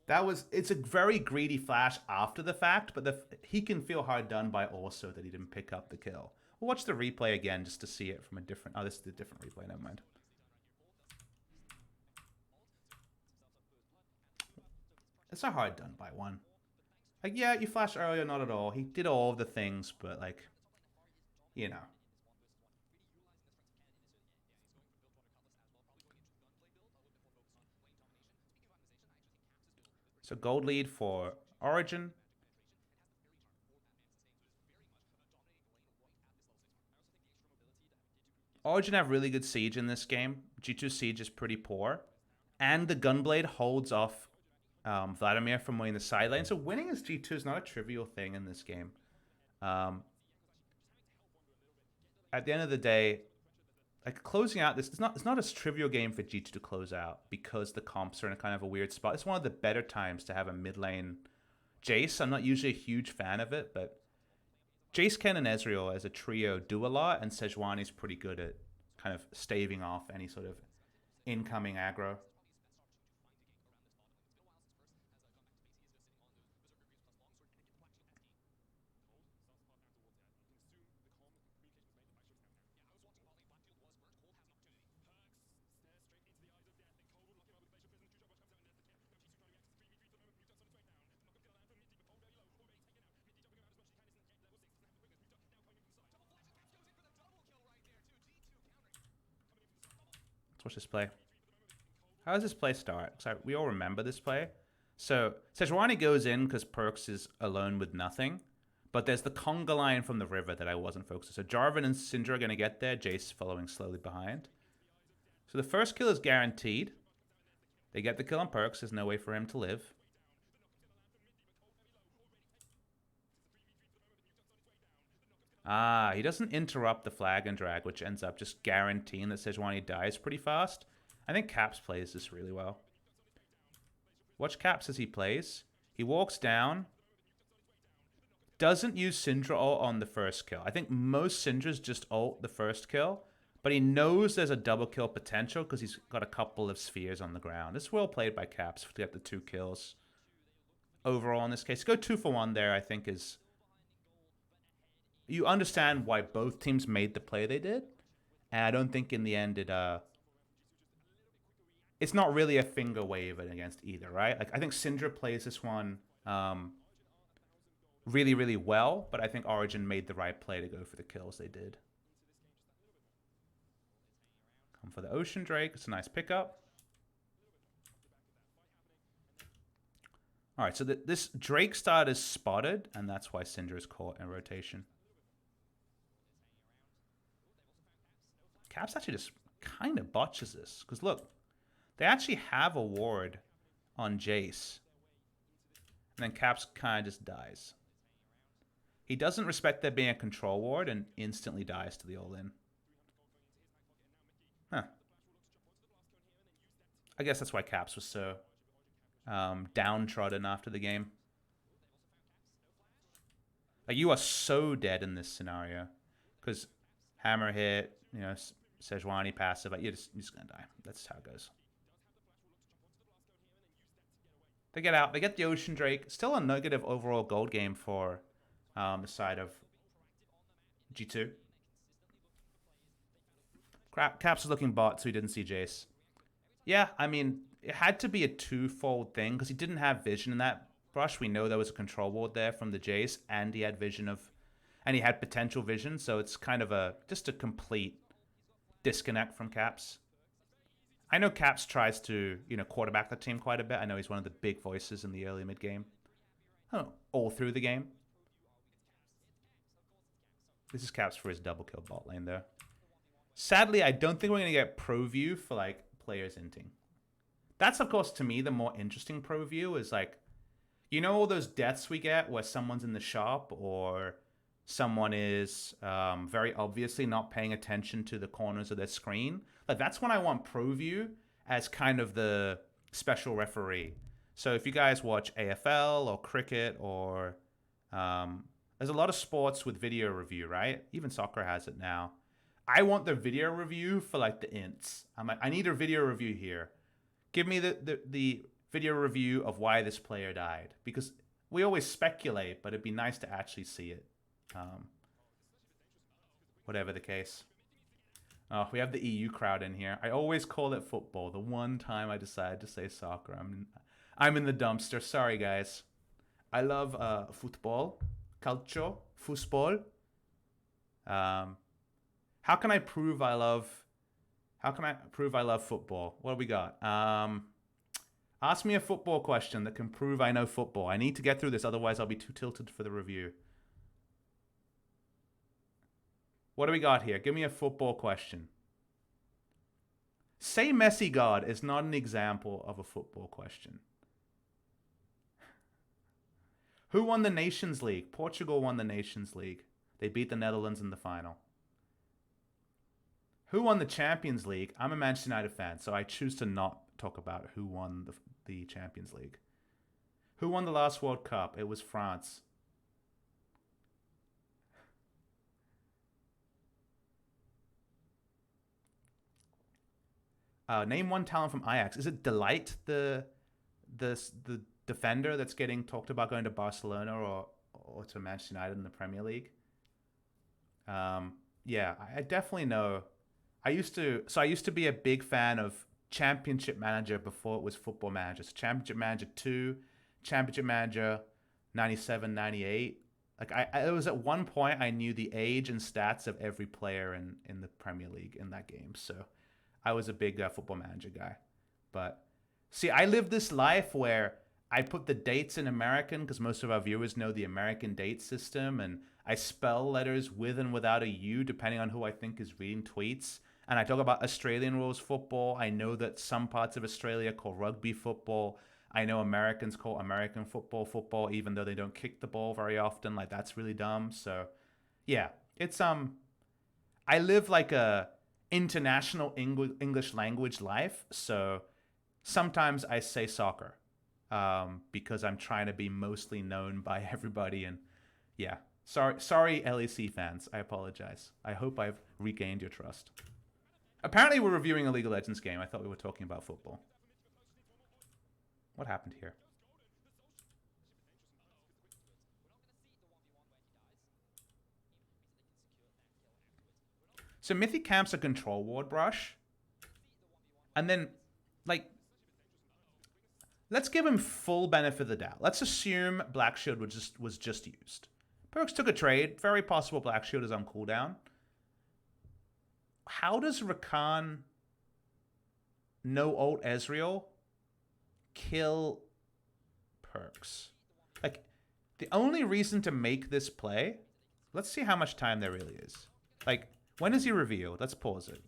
it's a very greedy flash after the fact, but he can feel hard done by also that he didn't pick up the kill. We'll watch the replay again just to see it from a different... Oh, this is a different replay. Never mind. It's a hard done by one. Like, yeah, you flashed earlier, not at all. He did all of the things, but like, you know. So gold lead for Origen. Origen have really good siege in this game. G2 siege is pretty poor. And the Gunblade holds off Vladimir from winning the side lane. So winning as G2 is not a trivial thing in this game. At the end of the day, like closing out this, it's not a trivial game for G2 to close out because the comps are in a kind of a weird spot. It's one of the better times to have a mid lane Jace. I'm not usually a huge fan of it, but Jace, Ken, and Ezreal as a trio do a lot, and Sejuani's pretty good at kind of staving off any sort of incoming aggro. Let's watch this play. How does this play start? Because we all remember this play. So Sejuani goes in because Perks is alone with nothing. But there's the conga line from the river that I wasn't focused on. So Jarvan and Syndra are going to get there. Jace following slowly behind. So the first kill is guaranteed. They get the kill on Perks. There's no way for him to live. Ah, he doesn't interrupt the flag and drag, which ends up just guaranteeing that Sejuani dies pretty fast. I think Caps plays this really well. Watch Caps as he plays. He walks down. Doesn't use Syndra ult on the first kill. I think most Syndras just ult the first kill. But he knows there's a double kill potential because he's got a couple of spheres on the ground. It's well played by Caps to get the 2 kills. Overall in this case. Go 2 for 1 there, I think is... You understand why both teams made the play they did. And I don't think in the end it's not really a finger wave against either, right? Like I think Syndra plays this one really, really well, but I think Origen made the right play to go for the kills they did. Come for the Ocean Drake. It's a nice pickup. All right, so this Drake start is spotted, and that's why Syndra is caught in rotation. Caps actually just kind of botches this. Because look, they actually have a ward on Jace. And then Caps kind of just dies. He doesn't respect there being a control ward and instantly dies to the all-in. Huh. I guess that's why Caps was so downtrodden after the game. Like, you are so dead in this scenario. Because hammer hit, you know, Sejuani passive, like you're just gonna die. That's how it goes. They get out. They get the Ocean Drake. Still a negative overall gold game for the side of G2. Caps was looking bot, so he didn't see Jace. Yeah, I mean, it had to be a twofold thing because he didn't have vision in that brush. We know there was a control ward there from the Jace, and he had vision of, and he had potential vision. So it's kind of just a complete disconnect from Caps. I know Caps tries to, you know, quarterback the team quite a bit. I know he's one of the big voices in the early mid game. Oh, all through the game. This is Caps for his double kill bot lane there. Sadly, I don't think we're going to get pro view for like players inting. That's of course to me the more interesting pro view is like, you know, all those deaths we get where someone's in the shop or someone is very obviously not paying attention to the corners of their screen. Like that's when I want ProView as kind of the special referee. So if you guys watch AFL or cricket or there's a lot of sports with video review, right? Even soccer has it now. I want the video review for like the ints. I'm like, I need a video review here. Give me the video review of why this player died, because we always speculate, but it'd be nice to actually see it. Whatever the case. Oh, we have the EU crowd in here. I always call it football. The one time I decide to say soccer, I'm in the dumpster. Sorry, guys. I love football, calcio, football. How can I prove I love? How can I prove I love football? What do we got? Ask me a football question that can prove I know football. I need to get through this, otherwise I'll be too tilted for the review. What do we got here? Give me a football question. Say Messi God is not an example of a football question. Who won the Nations League? Portugal won the Nations League. They beat the Netherlands in the final. Who won the Champions League? I'm a Manchester United fan, so I choose to not talk about who won the Champions League. Who won the last World Cup? It was France. Name one talent from Ajax. Is it Delight, the defender that's getting talked about going to Barcelona or to Manchester United in the Premier League? Yeah, I definitely know. I used to be a big fan of Championship Manager before it was Football Manager. So Championship Manager 2, Championship Manager 97, 98. Like it was at one point I knew the age and stats of every player in the Premier League in that game. So I was a big Football Manager guy. But see, I live this life where I put the dates in American because most of our viewers know the American date system, and I spell letters with and without a U depending on who I think is reading tweets. And I talk about Australian rules football. I know that some parts of Australia call rugby football. I know Americans call American football, even though they don't kick the ball very often. Like that's really dumb. So yeah, it's I live like a international English language life. So sometimes I say soccer because I'm trying to be mostly known by everybody. And yeah, sorry, LEC fans. I apologize. I hope I've regained your trust. Apparently we're reviewing a League of Legends game. I thought we were talking about football. What happened here? So Mythic camps a control ward brush. And then, like, let's give him full benefit of the doubt. Let's assume Black Shield was just used. Perks took a trade. Very possible Black Shield is on cooldown. How does Rakan no ult Ezreal kill Perks? Like, the only reason to make this play, let's see how much time there really is. Like, when is he revealed? Let's pause it.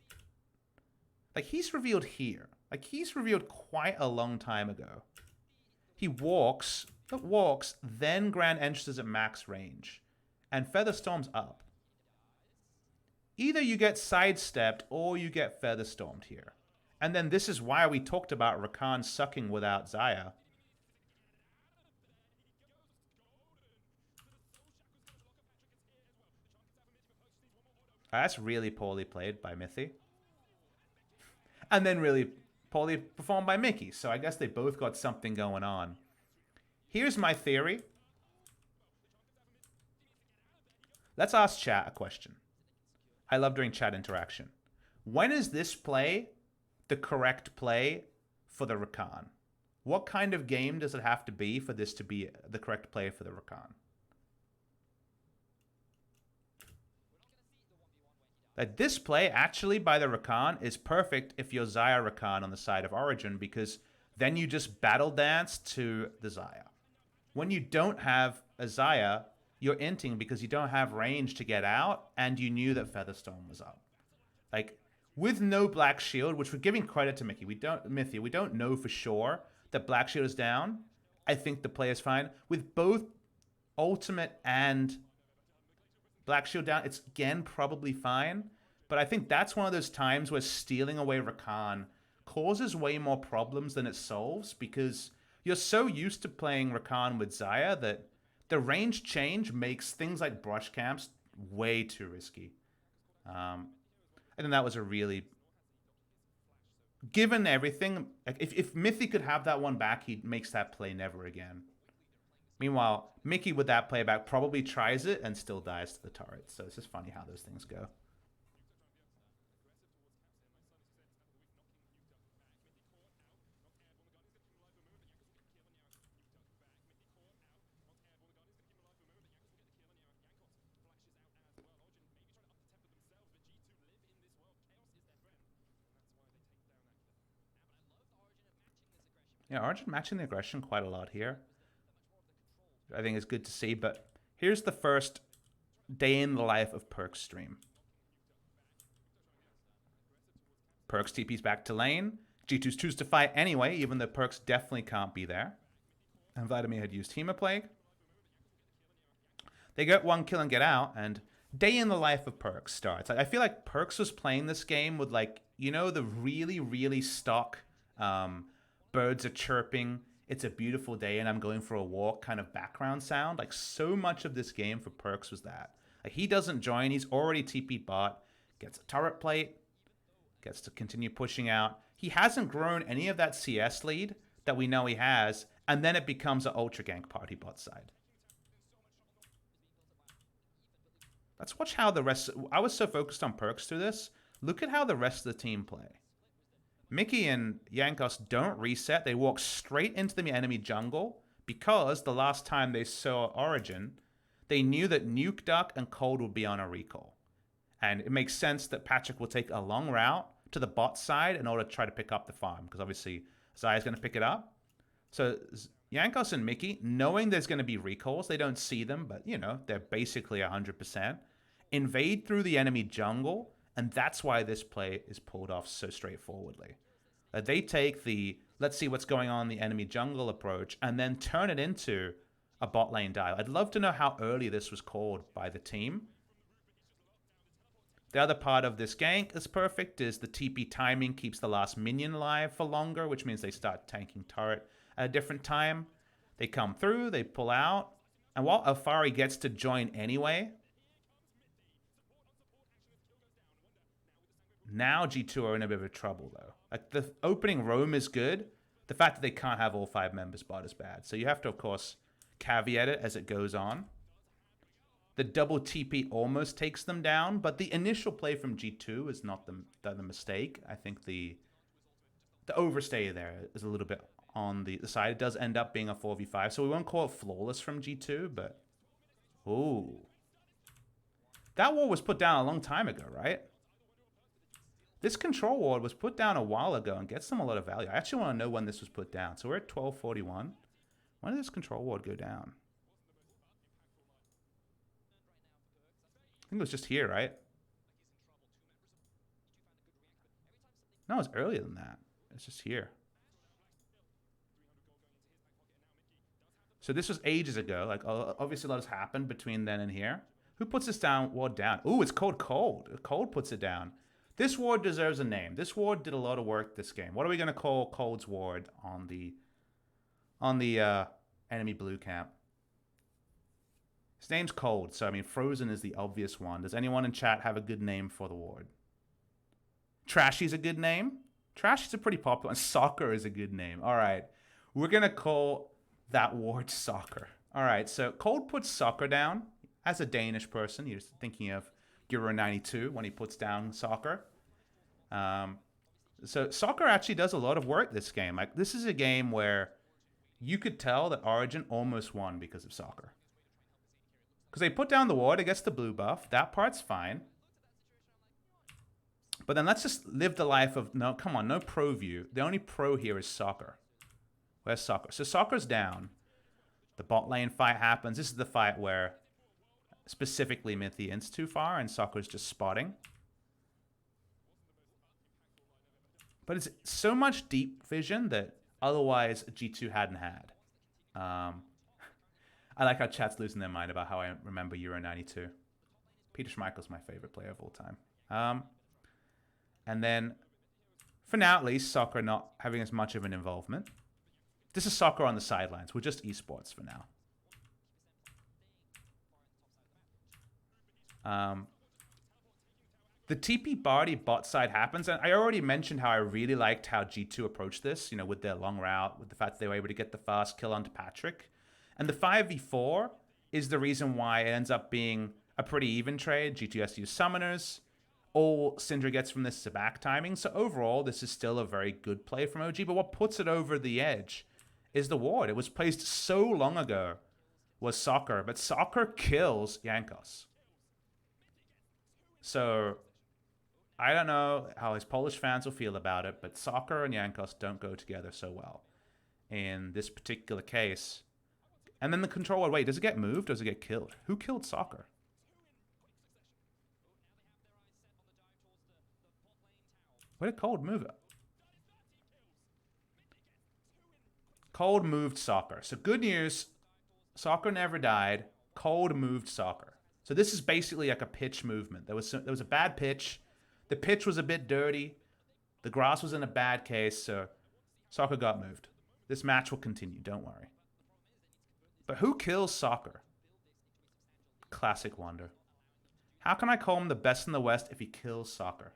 Like, he's revealed here. Like, he's revealed quite a long time ago. He walks, then Grand Entrance is at max range. And Featherstorm's up. Either you get sidestepped or you get Featherstormed here. And then this is why we talked about Rakan sucking without Xayah. That's really poorly played by Mithy. And then really poorly performed by Mickey. So I guess they both got something going on. Here's my theory. Let's ask chat a question. I love doing chat interaction. When is this play the correct play for the Rakan? What kind of game does it have to be for this to be the correct play for the Rakan? That this play actually by the Rakan is perfect if you're Xayah Rakan on the side of Origen, because then you just battle dance to the Xayah. When you don't have a Xayah, you're inting because you don't have range to get out, and you knew that Featherstorm was up. Like, with no Black Shield, which we're giving credit to Mickey, we don't know for sure that Black Shield is down. I think the play is fine. With both Ultimate and Black Shield down. It's, again, probably fine. But I think that's one of those times where stealing away Rakan causes way more problems than it solves, because you're so used to playing Rakan with Xayah that the range change makes things like brush camps way too risky. I think that was a really... Given everything, if Mithy could have that one back, he makes that play never again. Meanwhile, Mickey with that playback probably tries it and still dies to the turret. So it's just funny how those things go. Yeah, Origen matching the aggression quite a lot here. I think it's good to see, but here's the first day in the life of Perk's stream. Perk's TP's back to lane. G2's choose to fight anyway, even though Perk's definitely can't be there. And Vladimir had used Hemoplague. They get one kill and get out, and day in the life of Perk's starts. I feel like Perk's was playing this game with, like, you know, the really, really stock birds are chirping, it's a beautiful day and I'm going for a walk kind of background sound. Like, so much of this game for Perk's was that. Like, he doesn't join, he's already TP'd bot, gets a turret plate, gets to continue pushing out. He hasn't grown any of that CS lead that we know he has, and then it becomes an ultra gank party bot side. Let's watch how the rest... I was so focused on Perk's through this. Look at how the rest of the team play. Mickey and Jankos don't reset. They walk straight into the enemy jungle because the last time they saw Origen, they knew that Nuke Duck and Cold would be on a recall. And it makes sense that Patrick will take a long route to the bot side in order to try to pick up the farm, because obviously Xayah's going to pick it up. So Jankos and Mickey, knowing there's going to be recalls, they don't see them, but, you know, they're basically 100%, invade through the enemy jungle, and that's why this play is pulled off so straightforwardly. They take the, let's see what's going on in the enemy jungle approach, and then turn it into a bot lane dive. I'd love to know how early this was called by the team. The other part of this gank is perfect, is the TP timing keeps the last minion alive for longer, which means they start tanking turret at a different time. They come through, they pull out, and while Alfari gets to join anyway, now G2 are in a bit of trouble, though. Like, the opening roam is good. The fact that they can't have all 5 members bot is bad. So you have to, of course, caveat it as it goes on. The double TP almost takes them down, but the initial play from G2 is not the mistake. I think the overstay there is a little bit on the side. It does end up being a 4v5, so we won't call it flawless from G2, but... Ooh. That wall was put down a long time ago, right? This control ward was put down a while ago and gets them a lot of value. I actually want to know when this was put down. So we're at 1241. When did this control ward go down? I think it was just here, right? No, it was earlier than that. It's just here. So this was ages ago. Like, obviously a lot has happened between then and here. Who puts this ward down? Ooh, it's called Cold. Cold puts it down. This ward deserves a name. This ward did a lot of work this game. What are we going to call Cold's ward on the enemy blue camp? His name's Cold, so I mean Frozen is the obvious one. Does anyone in chat have a good name for the ward? Trashy's a good name. Trashy's a pretty popular one. Soccer is a good name. All right. We're going to call that ward Soccer. All right, so Cold puts Soccer down. As a Danish person, you're thinking of Euro 92 when he puts down Soccer. So Soccer actually does a lot of work this game. Like, this is a game where you could tell that Origen almost won because of Soccer. Because they put down the ward, it gets the blue buff. That part's fine. But then let's just live the life of... No, come on, no pro view. The only pro here is Soccer. Where's Soccer? So Soccer's down. The bot lane fight happens. This is the fight where specifically Mithy ints too far and Soccer's just spotting. But it's so much deep vision that otherwise G2 hadn't had. I like how chat's losing their mind about how I remember Euro 92. Peter Schmeichel's my favorite player of all time. And then, for now at least, soccer not having as much of an involvement. This is soccer on the sidelines. We're just esports for now. The TP Barty bot side happens, and I already mentioned how I really liked how G2 approached this, with their long route, with the fact that they were able to get the fast kill onto Patrick. And the 5v4 is the reason why it ends up being a pretty even trade. G2 has to use summoners. All Syndra gets from this is a back timing. So overall, this is still a very good play from OG, but what puts it over the edge is the ward. It was placed so long ago, was soccer, but soccer kills Jankos. So I don't know how his Polish fans will feel about it, but soccer and Jankos don't go together so well in this particular case. And then the controller, wait, does it get moved or does it get killed? Who killed soccer? Where did Cold move it? Cold moved soccer. So good news, soccer never died. Cold moved soccer. So this is basically like a pitch movement. There was a bad pitch. The pitch was a bit dirty. The grass was in a bad case, so soccer got moved. This match will continue, don't worry. But who kills soccer? Classic wonder. How can I call him the best in the West if he kills soccer?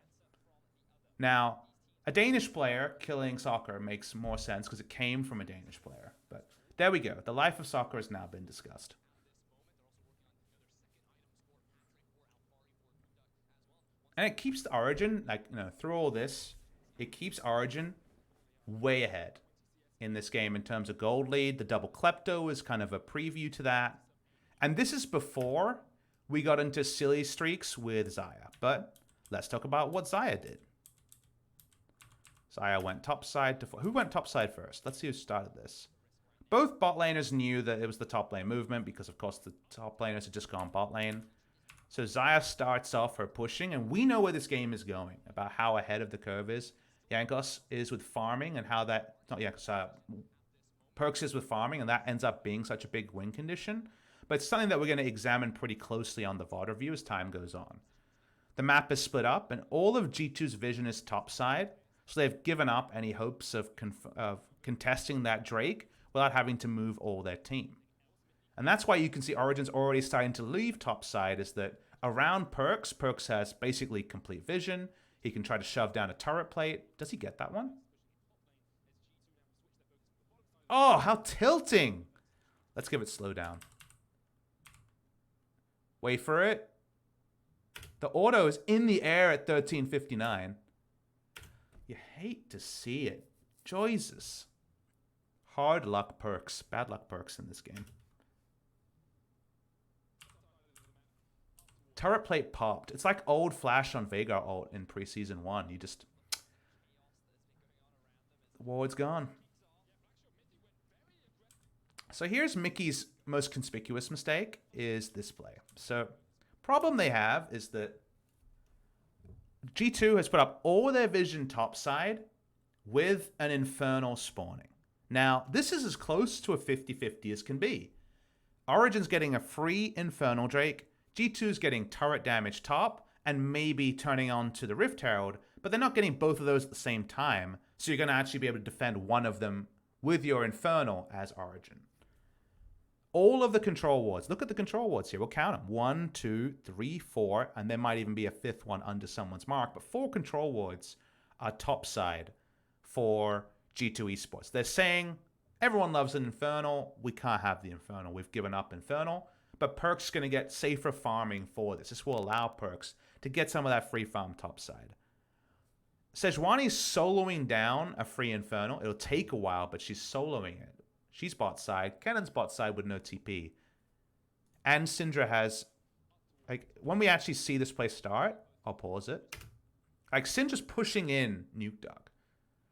Now, a Danish player killing soccer makes more sense because it came from a Danish player. But there we go. The life of soccer has now been discussed. And it keeps the Origen, through all this, it keeps Origen way ahead in this game in terms of gold lead. The double klepto is kind of a preview to that. And this is before we got into silly streaks with Xayah. But let's talk about what Xayah did. Xayah went topside to... Who went topside first? Let's see who started this. Both bot laners knew that it was the top lane movement because, of course, the top laners had just gone bot lane. So Xayah starts off her pushing, and we know where this game is going, about how ahead of the curve is. Jankos is with farming, and how that... Not Jankos, Perks is with farming, and that ends up being such a big win condition. But it's something that we're going to examine pretty closely on the VOD review as time goes on. The map is split up, and all of G2's vision is topside, so they've given up any hopes of contesting that Drake without having to move all their team. And that's why you can see Origen's already starting to leave topside, is that around Perks has basically complete vision. He can try to shove down a turret plate. Does he get that one? Oh, how tilting! Let's give it slow down. Wait for it. The auto is in the air at 1359. You hate to see it. Jesus. Hard luck Perks. Bad luck Perks in this game. Turret plate popped. It's like old Flash on Veigar ult in preseason 1. You just... The ward's gone. So here's Mickey's most conspicuous mistake, is this play. So problem they have is that G2 has put up all their vision topside with an Infernal spawning. Now, this is as close to a 50-50 as can be. Origen's getting a free Infernal Drake. G2's getting turret damage top and maybe turning on to the Rift Herald, but they're not getting both of those at the same time, so you're going to actually be able to defend one of them with your Infernal as Origen. All of the control wards, look at the control wards here, we'll count them. 1, 2, 3, 4, and there might even be a 5th one under someone's mark, but 4 control wards are topside for G2 Esports. They're saying, everyone loves an Infernal, we can't have the Infernal, we've given up Infernal. But Perks going to get safer farming for this. This will allow Perks to get some of that free farm topside. Sejuani's soloing down a free Infernal. It'll take a while, but she's soloing it. She's bot side. Cannon's bot side with no TP. And Syndra has... when we actually see this play start, I'll pause it. Syndra's pushing in Nuke Dog.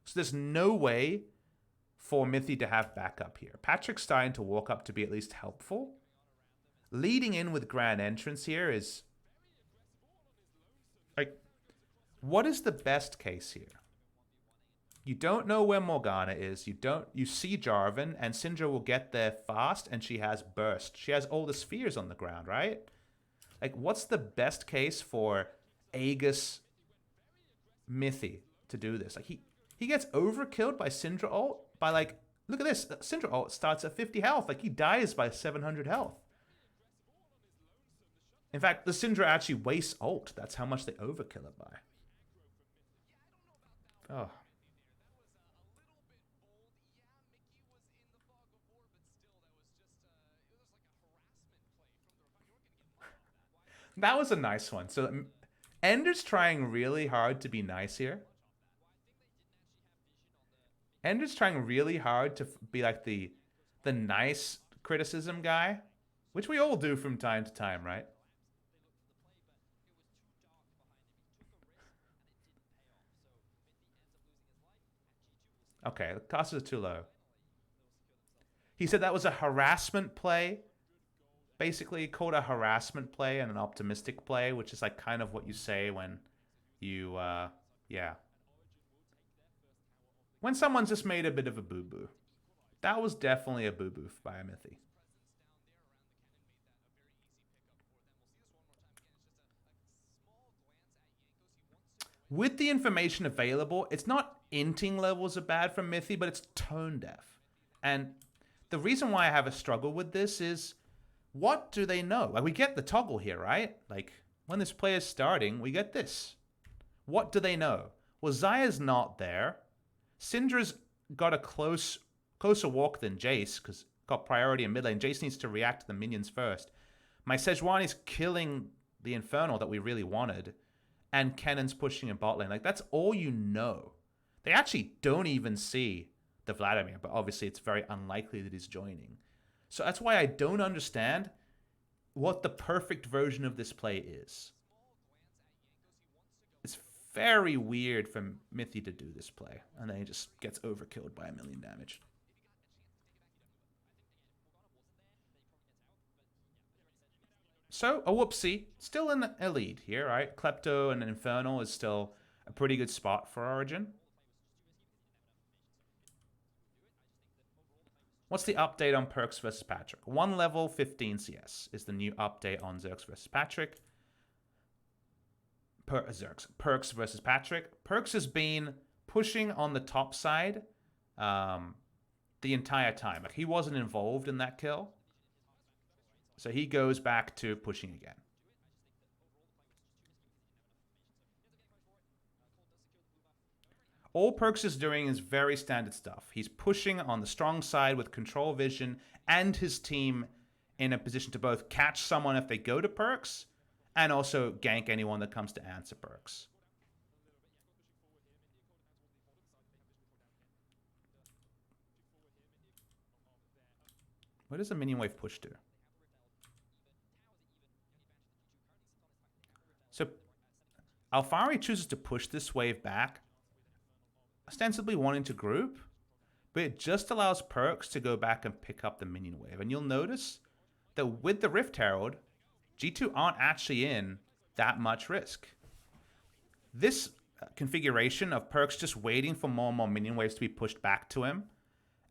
So there's no way for Mithy to have backup here. Patrick's starting to walk up to be at least helpful. Leading in with Grand Entrance here is... what is the best case here? You don't know where Morgana is. You see Jarvan, and Syndra will get there fast, and she has Burst. She has all the spheres on the ground, right? Like, what's the best case for Aegis Mithy to do this? Like, he gets overkilled by Syndra ult by, like, look at this. Syndra ult starts at 50 health. Like, he dies by 700 health. In fact, the Syndra actually wastes ult. That's how much they overkill it by. Oh. That was a nice one. So Ender's trying really hard to be nice here. Ender's trying really hard to be like the nice criticism guy, which we all do from time to time, right? Okay, the cost is too low. He said that was a harassment play. Basically, called a harassment play and an optimistic play, which is like kind of what you say when you, yeah. When someone's just made a bit of a boo-boo. That was definitely a boo-boo by a Mithy. With the information available, it's not inting levels are bad from Mithy, but it's tone deaf. And the reason why I have a struggle with this is, what do they know? Like, we get the toggle here, right? Like, when this player's starting, we get this. What do they know? Well, Zaya's not there. Syndra's got a closer walk than Jace, because got priority in mid lane. Jace needs to react to the minions first. My Sejuani's killing the Infernal that we really wanted, and Kennen's pushing in bot lane. Like, that's all you know. They actually don't even see the Vladimir, but obviously it's very unlikely that he's joining. So that's why I don't understand what the perfect version of this play is. It's very weird for Mithy to do this play, and then he just gets overkilled by 1,000,000 damage. So, a whoopsie. Still in a lead here, right? Klepto and Infernal is still a pretty good spot for Origen. What's the update on Perks versus Patrick? 1 level, 15 CS is the new update on Zerx versus Patrick. Perks versus Patrick. Perks has been pushing on the top side the entire time. Like, he wasn't involved in that kill. So he goes back to pushing again. All Perks is doing is very standard stuff. He's pushing on the strong side with control vision and his team in a position to both catch someone if they go to Perks and also gank anyone that comes to answer Perks. What does the minion wave push do? So Alfari chooses to push this wave back, ostensibly wanting to group, but it just allows Perks to go back and pick up the minion wave. And you'll notice that with the Rift Herald, G2 aren't actually in that much risk. This configuration of Perks just waiting for more and more minion waves to be pushed back to him,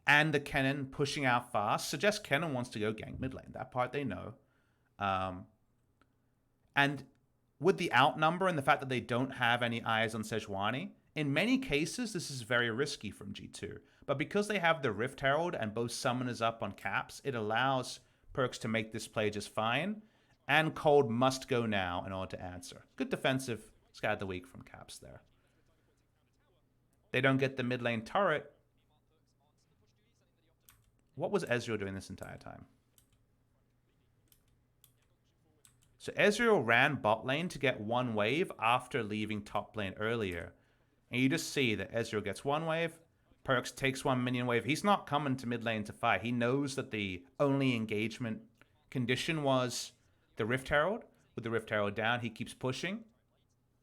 and the Kennen pushing out fast, suggests Kennen wants to go gank mid lane. That part they know. And with the outnumber and the fact that they don't have any eyes on Sejuani, in many cases, this is very risky from G2. But because they have the Rift Herald and both summoners up on caps, it allows Perks to make this play just fine. And Cold must go now in order to answer. Good defensive Scat of the Week from caps there. They don't get the mid lane turret. What was Ezreal doing this entire time? So Ezreal ran bot lane to get one wave after leaving top lane earlier. And you just see that Ezreal gets one wave, Perks takes one minion wave. He's not coming to mid lane to fight. He knows that the only engagement condition was the Rift Herald. With the Rift Herald down, he keeps pushing.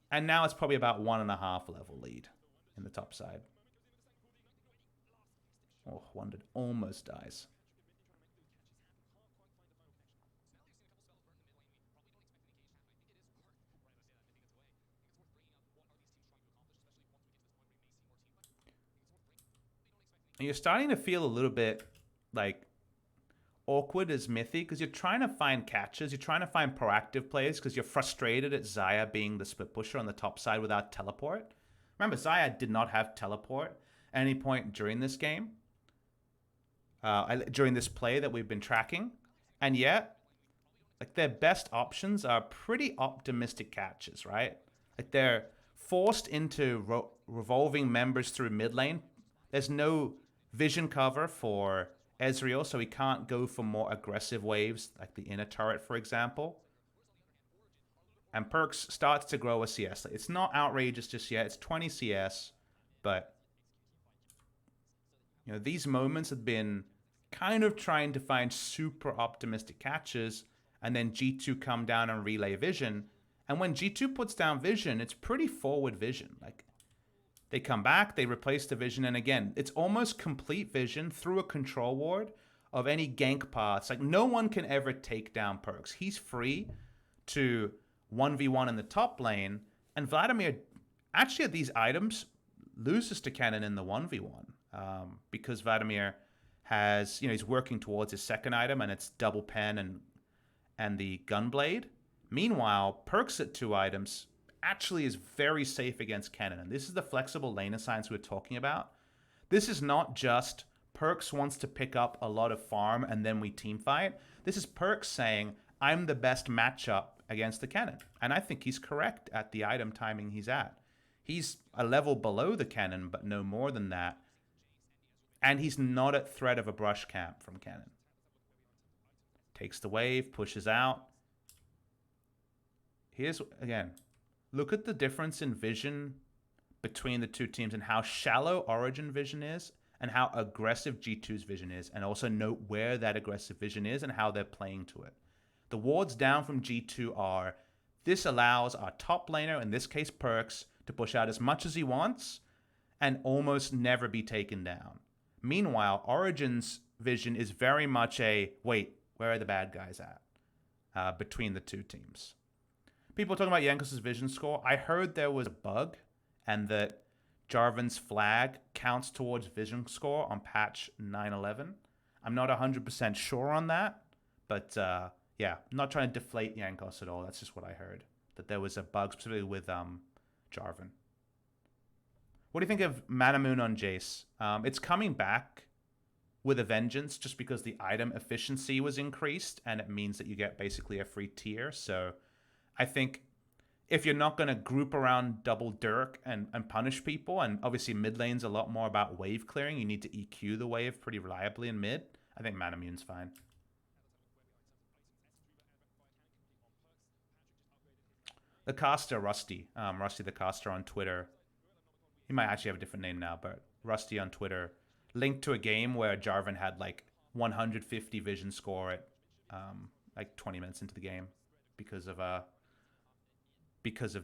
And now it's probably about 1.5 level lead in the top side. Oh, Wondered almost dies. And you're starting to feel a little bit like awkward as Mithy because you're trying to find catches, you're trying to find proactive plays because you're frustrated at Xayah being the split pusher on the top side without teleport. Remember, Xayah did not have teleport at any point during this game, during this play that we've been tracking, and yet, like, their best options are pretty optimistic catches, right? Like, they're forced into revolving members through mid lane. There's no vision cover for Ezreal, so he can't go for more aggressive waves, like the inner turret, for example. And Perkz starts to grow a CS. It's not outrageous just yet. It's 20 CS, but you know, these moments have been kind of trying to find super optimistic catches, and then G2 come down and relay vision. And when G2 puts down vision, it's pretty forward vision. Like, they come back, they replace the vision, and again, it's almost complete vision through a control ward of any gank paths. Like, no one can ever take down Perkz. He's free to 1v1 in the top lane, and Vladimir, actually at these items, loses to Kennen in the 1v1 because Vladimir has, you know, he's working towards his second item, and it's double pen and the Gunblade. Meanwhile, Perkz at 2 items actually is very safe against Kennen. And this is the flexible lane assignments we're talking about. This is not just Perkz wants to pick up a lot of farm and then we team fight. This is Perkz saying, I'm the best matchup against the Kennen. And I think he's correct at the item timing he's at. He's a level below the Kennen, but no more than that. And he's not at threat of a brush camp from Kennen. Takes the wave, pushes out. Here's, again, look at the difference in vision between the two teams and how shallow Origen vision is and how aggressive G2's vision is. And also note where that aggressive vision is and how they're playing to it. The wards down from G2 are, this allows our top laner, in this case Perkz, to push out as much as he wants and almost never be taken down. Meanwhile, Origen's vision is very much a, wait, where are the bad guys at between the two teams? People talking about Jankos' vision score. I heard there was a bug and that Jarvan's flag counts towards vision score on patch 9.11. I'm not 100% sure on that, but yeah, I'm not trying to deflate Jankos at all. That's just what I heard, that there was a bug specifically with Jarvan. What do you think of Manamoon on Jace? It's coming back with a vengeance just because the item efficiency was increased and it means that you get basically a free tier. So I think if you're not going to group around double Dirk and punish people, and obviously mid lane's a lot more about wave clearing, you need to EQ the wave pretty reliably in mid, I think Manamoon's fine. The caster, Rusty. Rusty the caster on Twitter. He might actually have a different name now, but Rusty on Twitter linked to a game where Jarvan had like 150 vision score at like 20 minutes into the game because of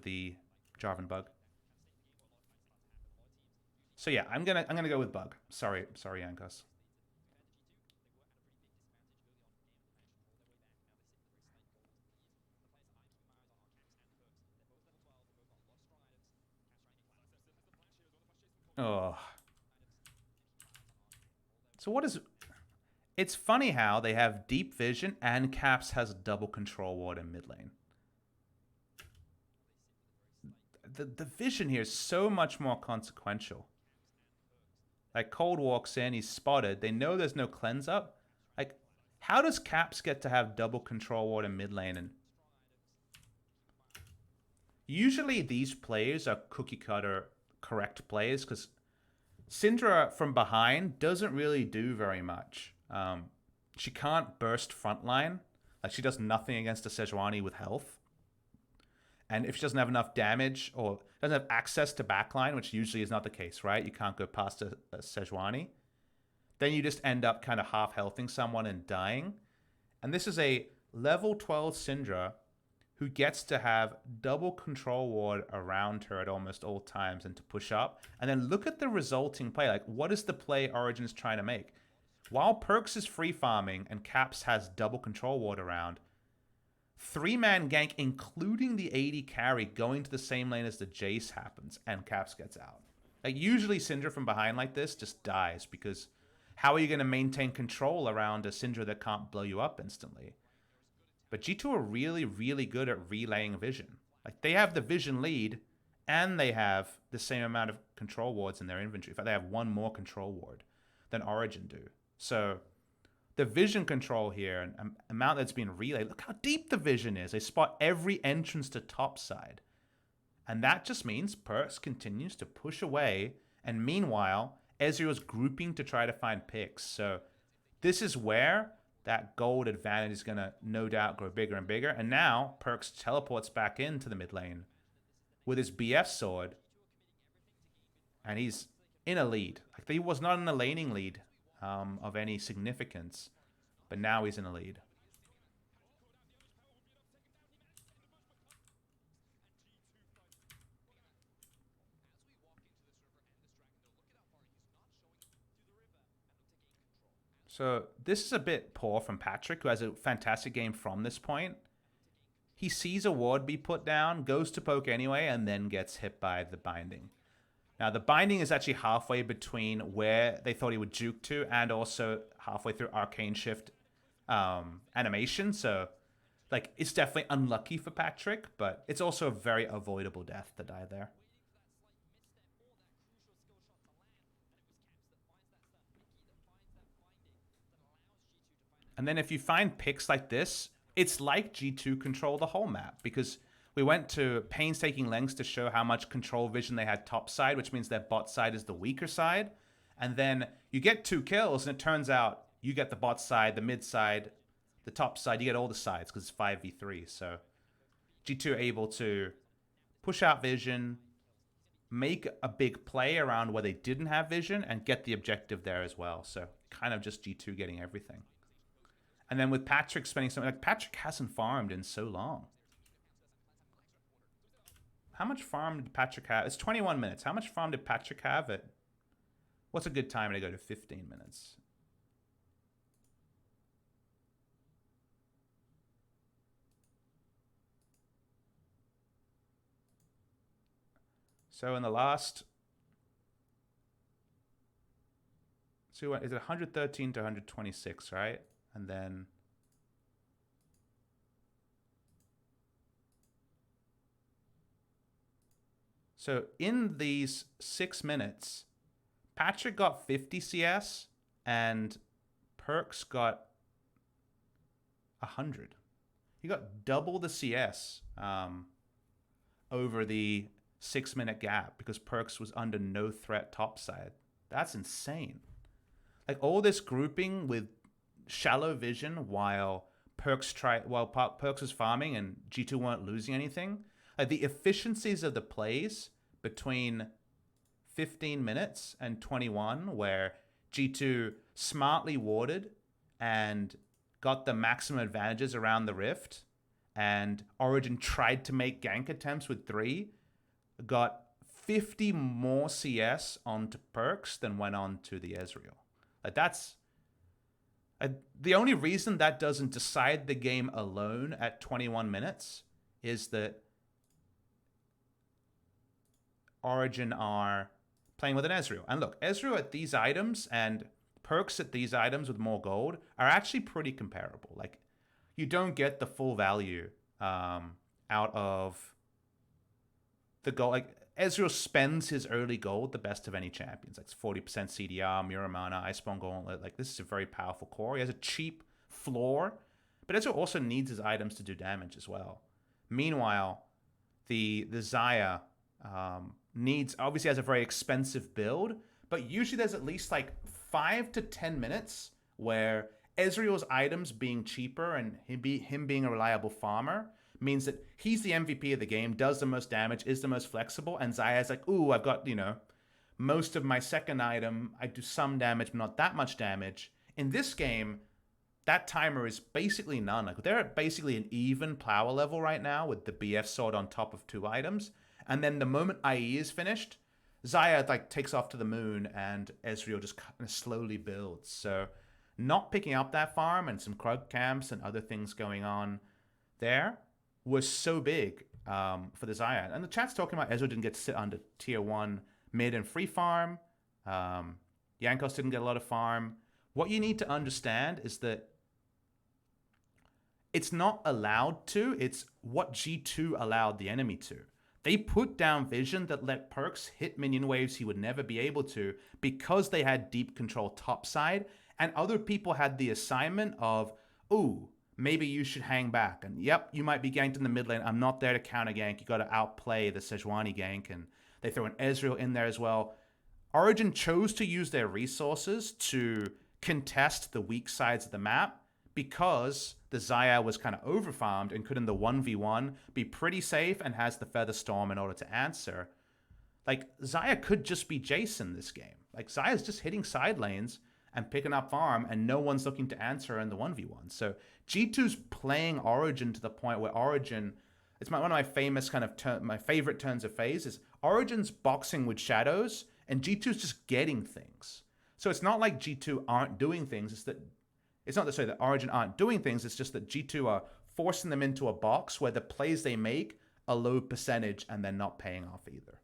the Jarvan bug. So yeah, I'm gonna go with bug. Sorry, Jankos. Oh. So what is... It's funny how they have deep vision and Caps has double control ward in mid lane. The vision here is so much more consequential. Like, Cold walks in, he's spotted. They know there's no cleanse up. Like, how does Caps get to have double control ward in mid lane? And usually these plays are cookie cutter correct plays because Syndra from behind doesn't really do very much. She can't burst frontline. Like, she does nothing against a Sejuani with health. And if she doesn't have enough damage or doesn't have access to backline, which usually is not the case, right? You can't go past a Sejuani. Then you just end up kind of half-healthing someone and dying. And this is a level 12 Syndra who gets to have double control ward around her at almost all times and to push up. And then look at the resulting play. Like, what is the play Origen's trying to make? While Perkz is free farming and Caps has double control ward around, 3-man gank, including the AD carry, going to the same lane as the Jace happens, and Caps gets out. Like, usually Syndra from behind like this just dies because how are you going to maintain control around a Syndra that can't blow you up instantly? But G2 are really, really good at relaying vision. Like, they have the vision lead, and they have the same amount of control wards in their inventory. In fact, they have one more control ward than Origen do. So the vision control here and amount that's been relayed, look how deep the vision is. They spot every entrance to top side. And that just means Perkz continues to push away. And meanwhile, Ezreal's grouping to try to find picks. So this is where that gold advantage is going to no doubt grow bigger and bigger. And now Perkz teleports back into the mid lane with his BF sword. And he's in a lead. Like, he was not in a laning lead of any significance. But now he's in a lead. So this is a bit poor from Patrick, who has a fantastic game from this point. He sees a ward be put down, goes to poke anyway, and then gets hit by the binding. Now, the binding is actually halfway between where they thought he would juke to and also halfway through Arcane Shift animation. So, like, it's definitely unlucky for Patrick, but it's also a very avoidable death to die there. And then if you find picks like this, it's like G2 control the whole map, because we went to painstaking lengths to show how much control vision they had top side, which means their bot side is the weaker side. And then you get 2 kills, and it turns out you get the bot side, the mid side, the top side. You get all the sides because it's 5v3. So G2 are able to push out vision, make a big play around where they didn't have vision, and get the objective there as well. So kind of just G2 getting everything. And then with Patrick spending something, like, Patrick hasn't farmed in so long. How much farm did Patrick have? It's 21 minutes. How much farm did Patrick have at... What's a good time to go to 15 minutes? So in the last... So is it 113 to 126, right? And then... So in these 6 minutes, Patrick got 50 CS and Perkz got 100. He got double the CS over the 6-minute gap because Perkz was under no threat topside. That's insane. Like, all this grouping with shallow vision while Perkz was farming and G2 weren't losing anything. Like, the efficiencies of the plays between 15 minutes and 21, where G2 smartly warded and got the maximum advantages around the rift, and Origen tried to make gank attempts with 3, got 50 more CS onto Perkz than went on to the Ezreal. Like, that's... the only reason that doesn't decide the game alone at 21 minutes is that Origen are playing with an Ezreal. And look, Ezreal at these items and Perkz at these items with more gold are actually pretty comparable. Like, you don't get the full value out of the gold. Like, Ezreal spends his early gold the best of any champions. Like, 40% CDR, Mirror Mana, Iceborne Gauntlet. Like, this is a very powerful core. He has a cheap floor, but Ezreal also needs his items to do damage as well. Meanwhile, the Xayah obviously has a very expensive build, but usually there's at least like 5 to 10 minutes where Ezreal's items being cheaper and him being a reliable farmer means that he's the MVP of the game, does the most damage, is the most flexible, and Xayah's like, ooh, I've got, most of my second item, I do some damage, but not that much damage. In this game, that timer is basically none. Like, they're at basically an even power level right now with the BF sword on top of 2 items. And then the moment IE is finished, Xayah takes off to the moon and Ezreal just kind of slowly builds. So not picking up that farm and some Krug camps and other things going on there was so big for the Xayah. And the chat's talking about Ezreal didn't get to sit under tier 1 mid and free farm. Jankos didn't get a lot of farm. What you need to understand is that it's not allowed to, it's what G2 allowed the enemy to. They put down vision that let Perkz hit minion waves he would never be able to because they had deep control topside, and other people had the assignment of, ooh, maybe you should hang back. And yep, you might be ganked in the mid lane. I'm not there to counter gank. You got to outplay the Sejuani gank, and they throw an Ezreal in there as well. Origen chose to use their resources to contest the weak sides of the map because the Xayah was kind of overfarmed and could in the 1v1 be pretty safe and has the Feather Storm in order to answer. Like, Xayah could just be Jason this game. Like, Xayah's just hitting side lanes and picking up farm, and no one's looking to answer in the 1v1. So G2's playing Origen to the point where Origen, it's one of my famous kind of, my favorite turns of phase is Origen's boxing with shadows, and G2's just getting things. So it's not like G2 aren't doing things, it's not to say that Origen aren't doing things, it's just that G2 are forcing them into a box where the plays they make are low percentage and they're not paying off either.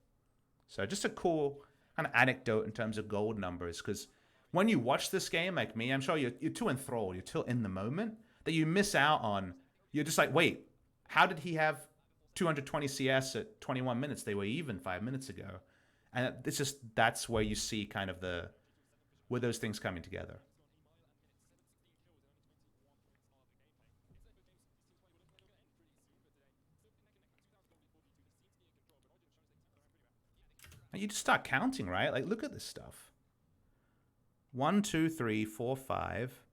So just a cool kind of anecdote in terms of gold numbers, because when you watch this game, like me, I'm sure you're too enthralled, you're too in the moment, that you miss out on, you're just like, wait, how did he have 220 CS at 21 minutes? They were even 5 minutes ago. And it's just, that's where you see kind of where those things coming together. And you just start counting, right? Like, look at this stuff. 1, 2, 3, 4, 5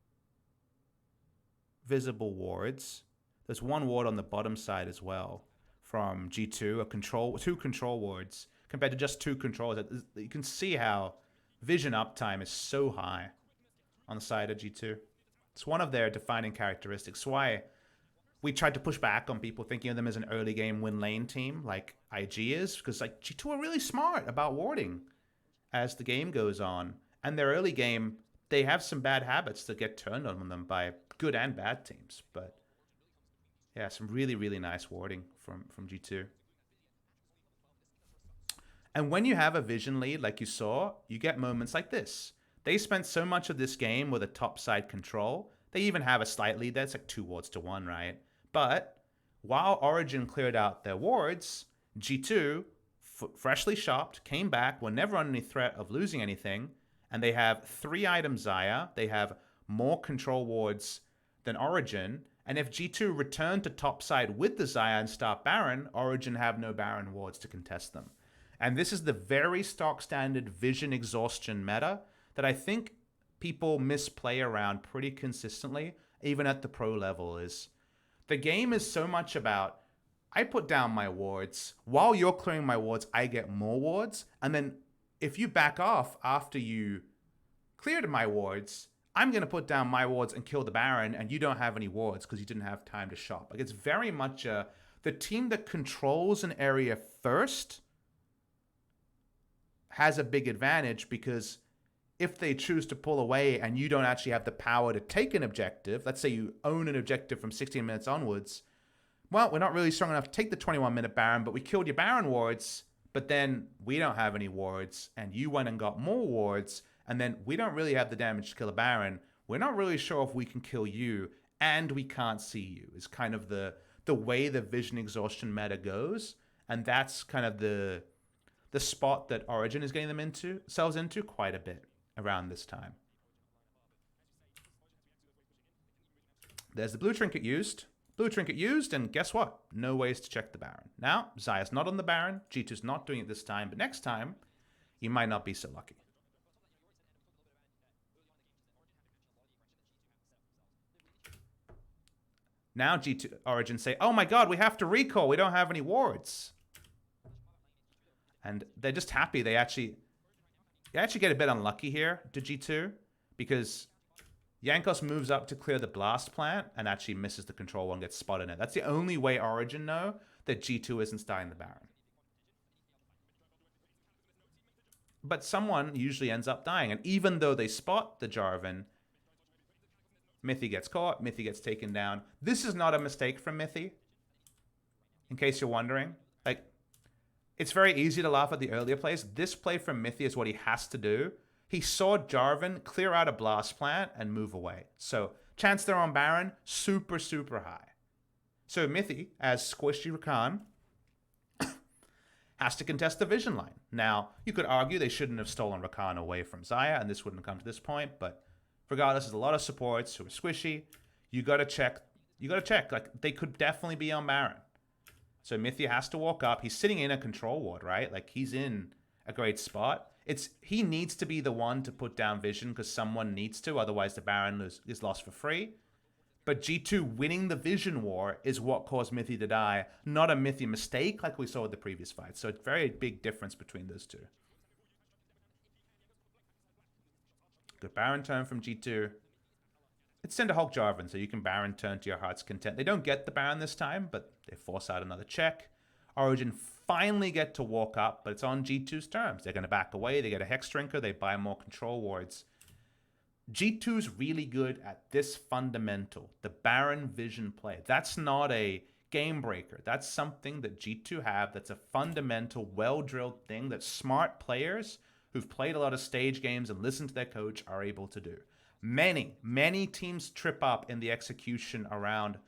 visible wards. There's one ward on the bottom side as well from G2, two control wards compared to just 2 controls. You can see how vision uptime is so high on the side of G2. It's one of their defining characteristics. Why we tried to push back on people thinking of them as an early game win lane team like IG is, because like G2 are really smart about warding as the game goes on. And their early game, they have some bad habits that get turned on them by good and bad teams. But yeah, some really, really nice warding from G2. And when you have a vision lead like you saw, you get moments like this. They spent so much of this game with a top side control. They even have a slight lead there. It's like 2 wards to 1, right? But while Origen cleared out their wards, G2, freshly shopped, came back, were never under any threat of losing anything, and they have 3 items Xayah. They have more control wards than Origen, and if G2 return to topside with the Xayah and start Baron, Origen have no Baron wards to contest them. And this is the very stock standard vision exhaustion meta that I think people misplay around pretty consistently, even at the pro level. Is the game is so much about, I put down my wards, while you're clearing my wards, I get more wards, and then if you back off after you cleared my wards, I'm going to put down my wards and kill the Baron, and you don't have any wards because you didn't have time to shop. Like, it's very much the team that controls an area first has a big advantage, because if they choose to pull away and you don't actually have the power to take an objective, let's say you own an objective from 16 minutes onwards, well, we're not really strong enough to take the 21-minute Baron, but we killed your Baron wards, but then we don't have any wards, and you went and got more wards, and then we don't really have the damage to kill a Baron. We're not really sure if we can kill you, and we can't see you, is kind of the way the vision exhaustion meta goes, and that's kind of the spot that Origen is getting themselves into quite a bit around this time. There's the blue trinket used. Blue trinket used, and guess what? No ways to check the Baron. Now, Xayah's not on the Baron. G2's not doing it this time, but next time, you might not be so lucky. Now G2 Origen say, oh my god, we have to recall. We don't have any wards. And they're just happy they actually get a bit unlucky here to G2, because Jankos moves up to clear the blast plant and actually misses the control one, gets spotted in it. That's the only way Origen know that G2 isn't starting the Baron. But someone usually ends up dying, and even though they spot the Jarvan, Mithy gets caught, Mithy gets taken down. This is not a mistake from Mithy, in case you're wondering. Like, it's very easy to laugh at the earlier plays. This play from Mithy is what he has to do He saw Jarvan clear out a blast plant and move away. So chance they're on Baron, super, super high. So Mithy, as Squishy Rakan, has to contest the vision line. Now, you could argue they shouldn't have stolen Rakan away from Xayah, and this wouldn't have come to this point, but regardless, there's a lot of supports who are squishy. You gotta check. Like, they could definitely be on Baron. So Mithy has to walk up. He's sitting in a control ward, right? Like, he's in a great spot. He needs to be the one to put down vision because someone needs to, otherwise the Baron is lost for free. But G2 winning the vision war is what caused Mithy to die, not a Mithy mistake like we saw with the previous fight. So it's a very big difference between those two. Good Baron turn from G2. It's send a Hulk Jarvan, so you can Baron turn to your heart's content. They don't get the Baron this time, but they force out another check. Origen finally get to walk up, but it's on G2's terms. They're going to back away. They get a Hex Drinker. They buy more control wards. G2's really good at this fundamental, the Baron vision play. That's not a game breaker. That's something that G2 have that's a fundamental, well-drilled thing that smart players who've played a lot of stage games and listened to their coach are able to do. Many teams trip up in the execution around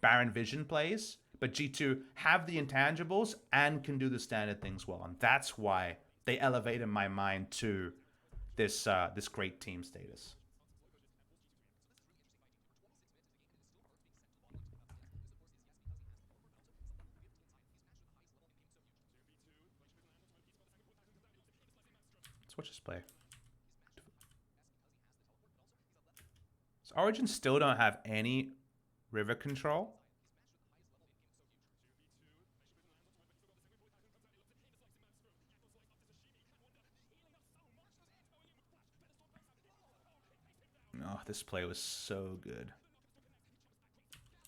Baron vision plays, but G2 have the intangibles and can do the standard things well. And that's why they elevate in my mind to this great team status. Let's watch this play. So Origen still don't have any river control. Oh, this play was so good.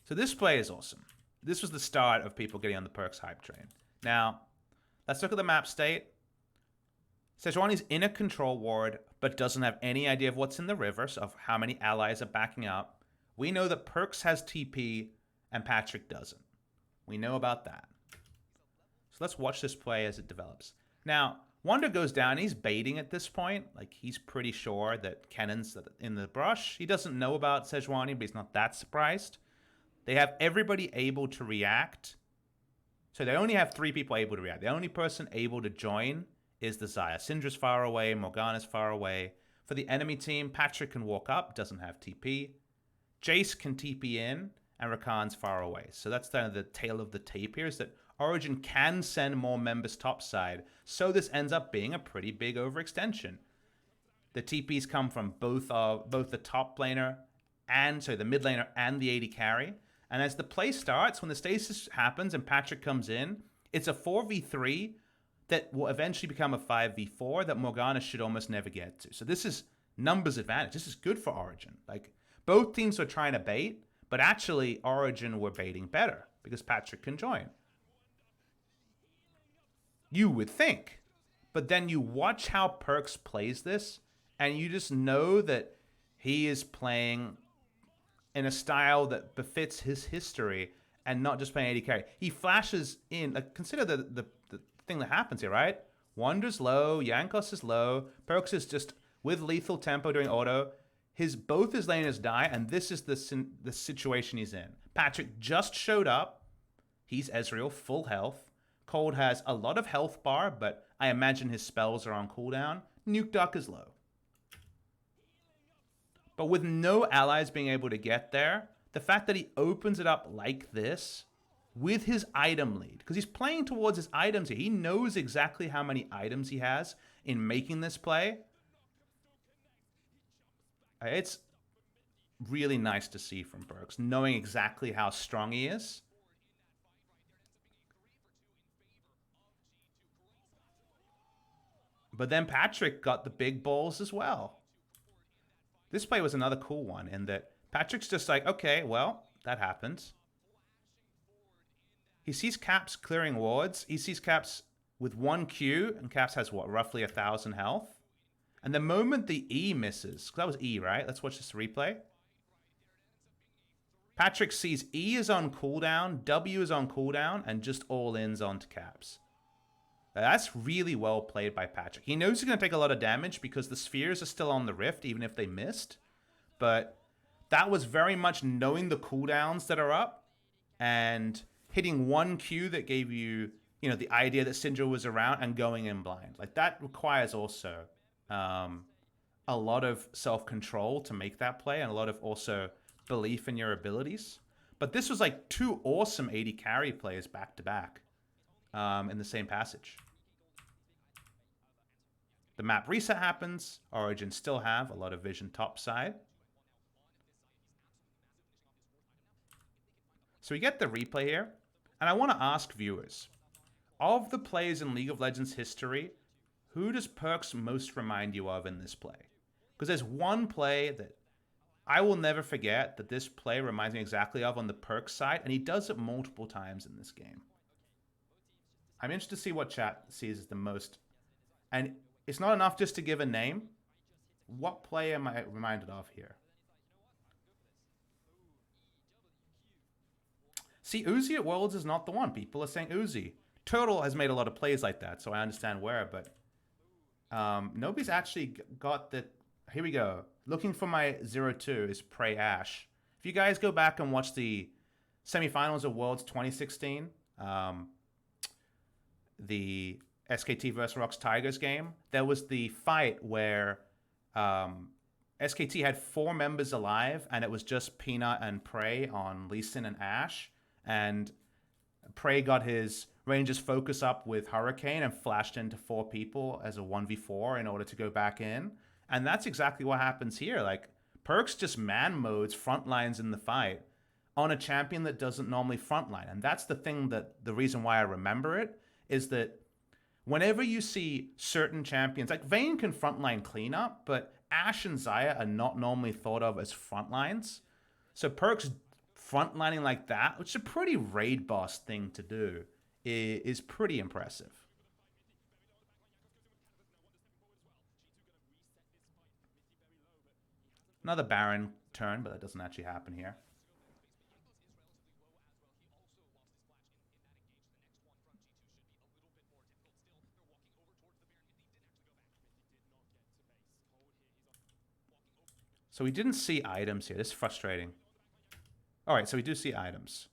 So this play is awesome. This was the start of people getting on the Perks hype train. Now, let's look at the map state. Sejuani's in a control ward, but doesn't have any idea of what's in the river, so of how many allies are backing up. We know that Perks has TP, and Patrick doesn't. We know about that. So let's watch this play as it develops. Now, Wonder goes down. He's baiting at this point. Like, he's pretty sure that Kennan's in the brush. He doesn't know about Sejuani, but he's not that surprised. They have everybody able to react. So they only have 3 people able to react. The only person able to join is the Xayah. Syndra's far away. Morgana's far away. For the enemy team, Patrick can walk up. Doesn't have TP. Jace can TP in. And Rakan's far away. So that's kind of the tail of the tape here, is that Origen can send more members topside. So this ends up being a pretty big overextension. The TPs come from both the top laner and the mid laner and the AD carry. And as the play starts, when the stasis happens and Patrick comes in, it's a 4v3 that will eventually become a 5v4 that Morgana should almost never get to. So this is numbers advantage. This is good for Origen. Like, both teams were trying to bait, but actually Origen were baiting better because Patrick can join. You would think. But then you watch how Perks plays this, and you just know that he is playing in a style that befits his history and not just playing AD carry. He flashes in. Like, consider the thing that happens here, right? Wander's low, Jankos is low, Perks is just with lethal tempo doing auto. Both his laners die, and this is the situation he's in. Patrick just showed up. He's Ezreal, full health. Cold has a lot of health bar, but I imagine his spells are on cooldown. Nuke Duck is low. But with no allies being able to get there, the fact that he opens it up like this with his item lead, because he's playing towards his items here. He knows exactly how many items he has in making this play. It's really nice to see from Perks, knowing exactly how strong he is. But then Patrick got the big balls as well. This play was another cool one in that Patrick's just like, okay, well, that happens. He sees Caps clearing wards. He sees Caps with 1 Q, and Caps has, what, roughly 1,000 health? And the moment the E misses, because that was E, right? Let's watch this replay. Patrick sees E is on cooldown, W is on cooldown, and just all-ins onto Caps. That's really well played by Patrick. He knows he's going to take a lot of damage because the spheres are still on the rift, even if they missed. But that was very much knowing the cooldowns that are up and hitting one Q that gave you, the idea that Syndra was around and going in blind. Like, that requires also a lot of self-control to make that play and a lot of also belief in your abilities. But this was like two awesome AD carry plays back-to-back in the same passage. The map reset happens. Origen still have a lot of vision top side. So we get the replay here. And I want to ask viewers, of the plays in League of Legends history, who does Perkz most remind you of in this play? Because there's one play that I will never forget that this play reminds me exactly of on the Perkz side, and he does it multiple times in this game. I'm interested to see what chat sees as the most. And it's not enough just to give a name. What play am I reminded of here? See, Uzi at Worlds is not the one. People are saying Uzi. Turtle has made a lot of plays like that, so I understand where, but nobody's actually got the... Here we go. Looking for my 0-2 is Prey Ash. If you guys go back and watch the semifinals of Worlds 2016, the SKT versus Rocks Tigers game, there was the fight where SKT had 4 members alive, and it was just Peanut and Prey on Lee Sin and Ash, and Prey got his Rangers focus up with Hurricane and flashed into 4 people as a 1v4 in order to go back in. And that's exactly what happens here. Like, Perkz just man modes frontlines in the fight on a champion that doesn't normally frontline. And that's the thing that the reason why I remember it is that whenever you see certain champions, like Vayne can frontline cleanup, but Ashe and Xayah are not normally thought of as frontlines. So Perkz frontlining like that, which is a pretty raid boss thing to do, is pretty impressive. Another Baron turn, but that doesn't actually happen here. So we didn't see items here. This is frustrating. All right, so we do see items.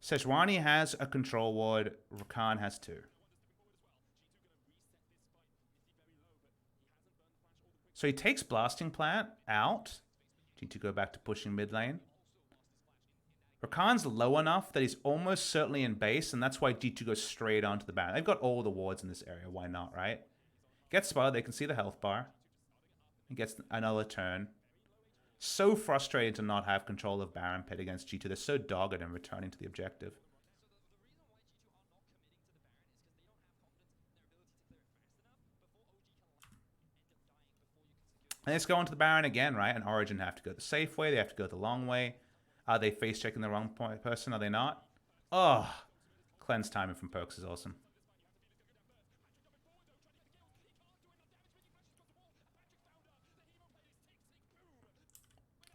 Sejuani has a control ward. Rakan has 2. So he takes Blasting Plant out. G2 go back to pushing mid lane. Rakan's low enough that he's almost certainly in base, and that's why G2 goes straight onto the Baron. They've got all the wards in this area. Why not, right? Gets spotted. They can see the health bar. He gets another turn. So frustrating to not have control of Baron Pit against G2. They're so dogged in returning to the objective. And let's go on to the Baron again, right? And Origen have to go the safe way. They have to go the long way. Are they face checking the wrong person? Are they not? Oh, cleanse timing from Perkz is awesome.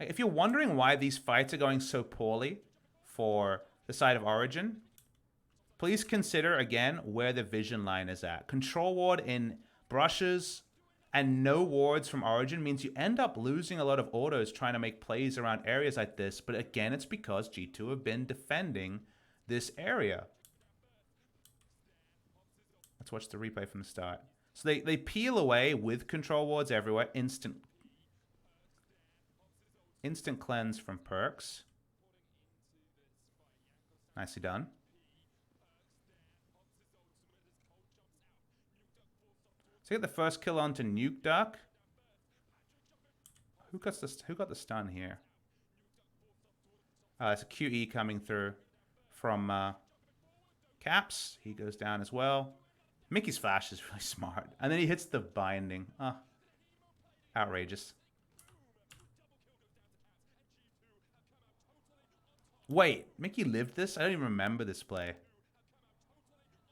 If you're wondering why these fights are going so poorly for the side of Origen, please consider again where the vision line is at. Control ward in brushes and no wards from Origen means you end up losing a lot of autos trying to make plays around areas like this. But again, it's because G2 have been defending this area. Let's watch the replay from the start. So they peel away with control wards everywhere. Instant cleanse from Perkz. Nicely done. So get the first kill onto Nuke Duck. Who got the stun here? It's a QE coming through from Caps. He goes down as well. Mickey's flash is really smart. And then he hits the binding. Outrageous. Wait, Mickey lived this? I don't even remember this play.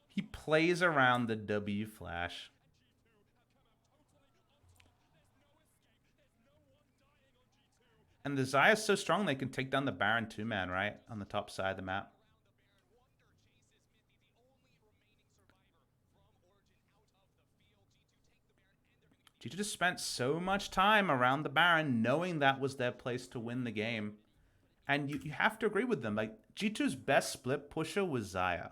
He plays around the W flash. And the Xayah is so strong they can take down the Baron 2-man, right? On the top side of the map. G2 just spent so much time around the Baron knowing that was their place to win the game. And you have to agree with them. Like, G2's best split pusher was Xayah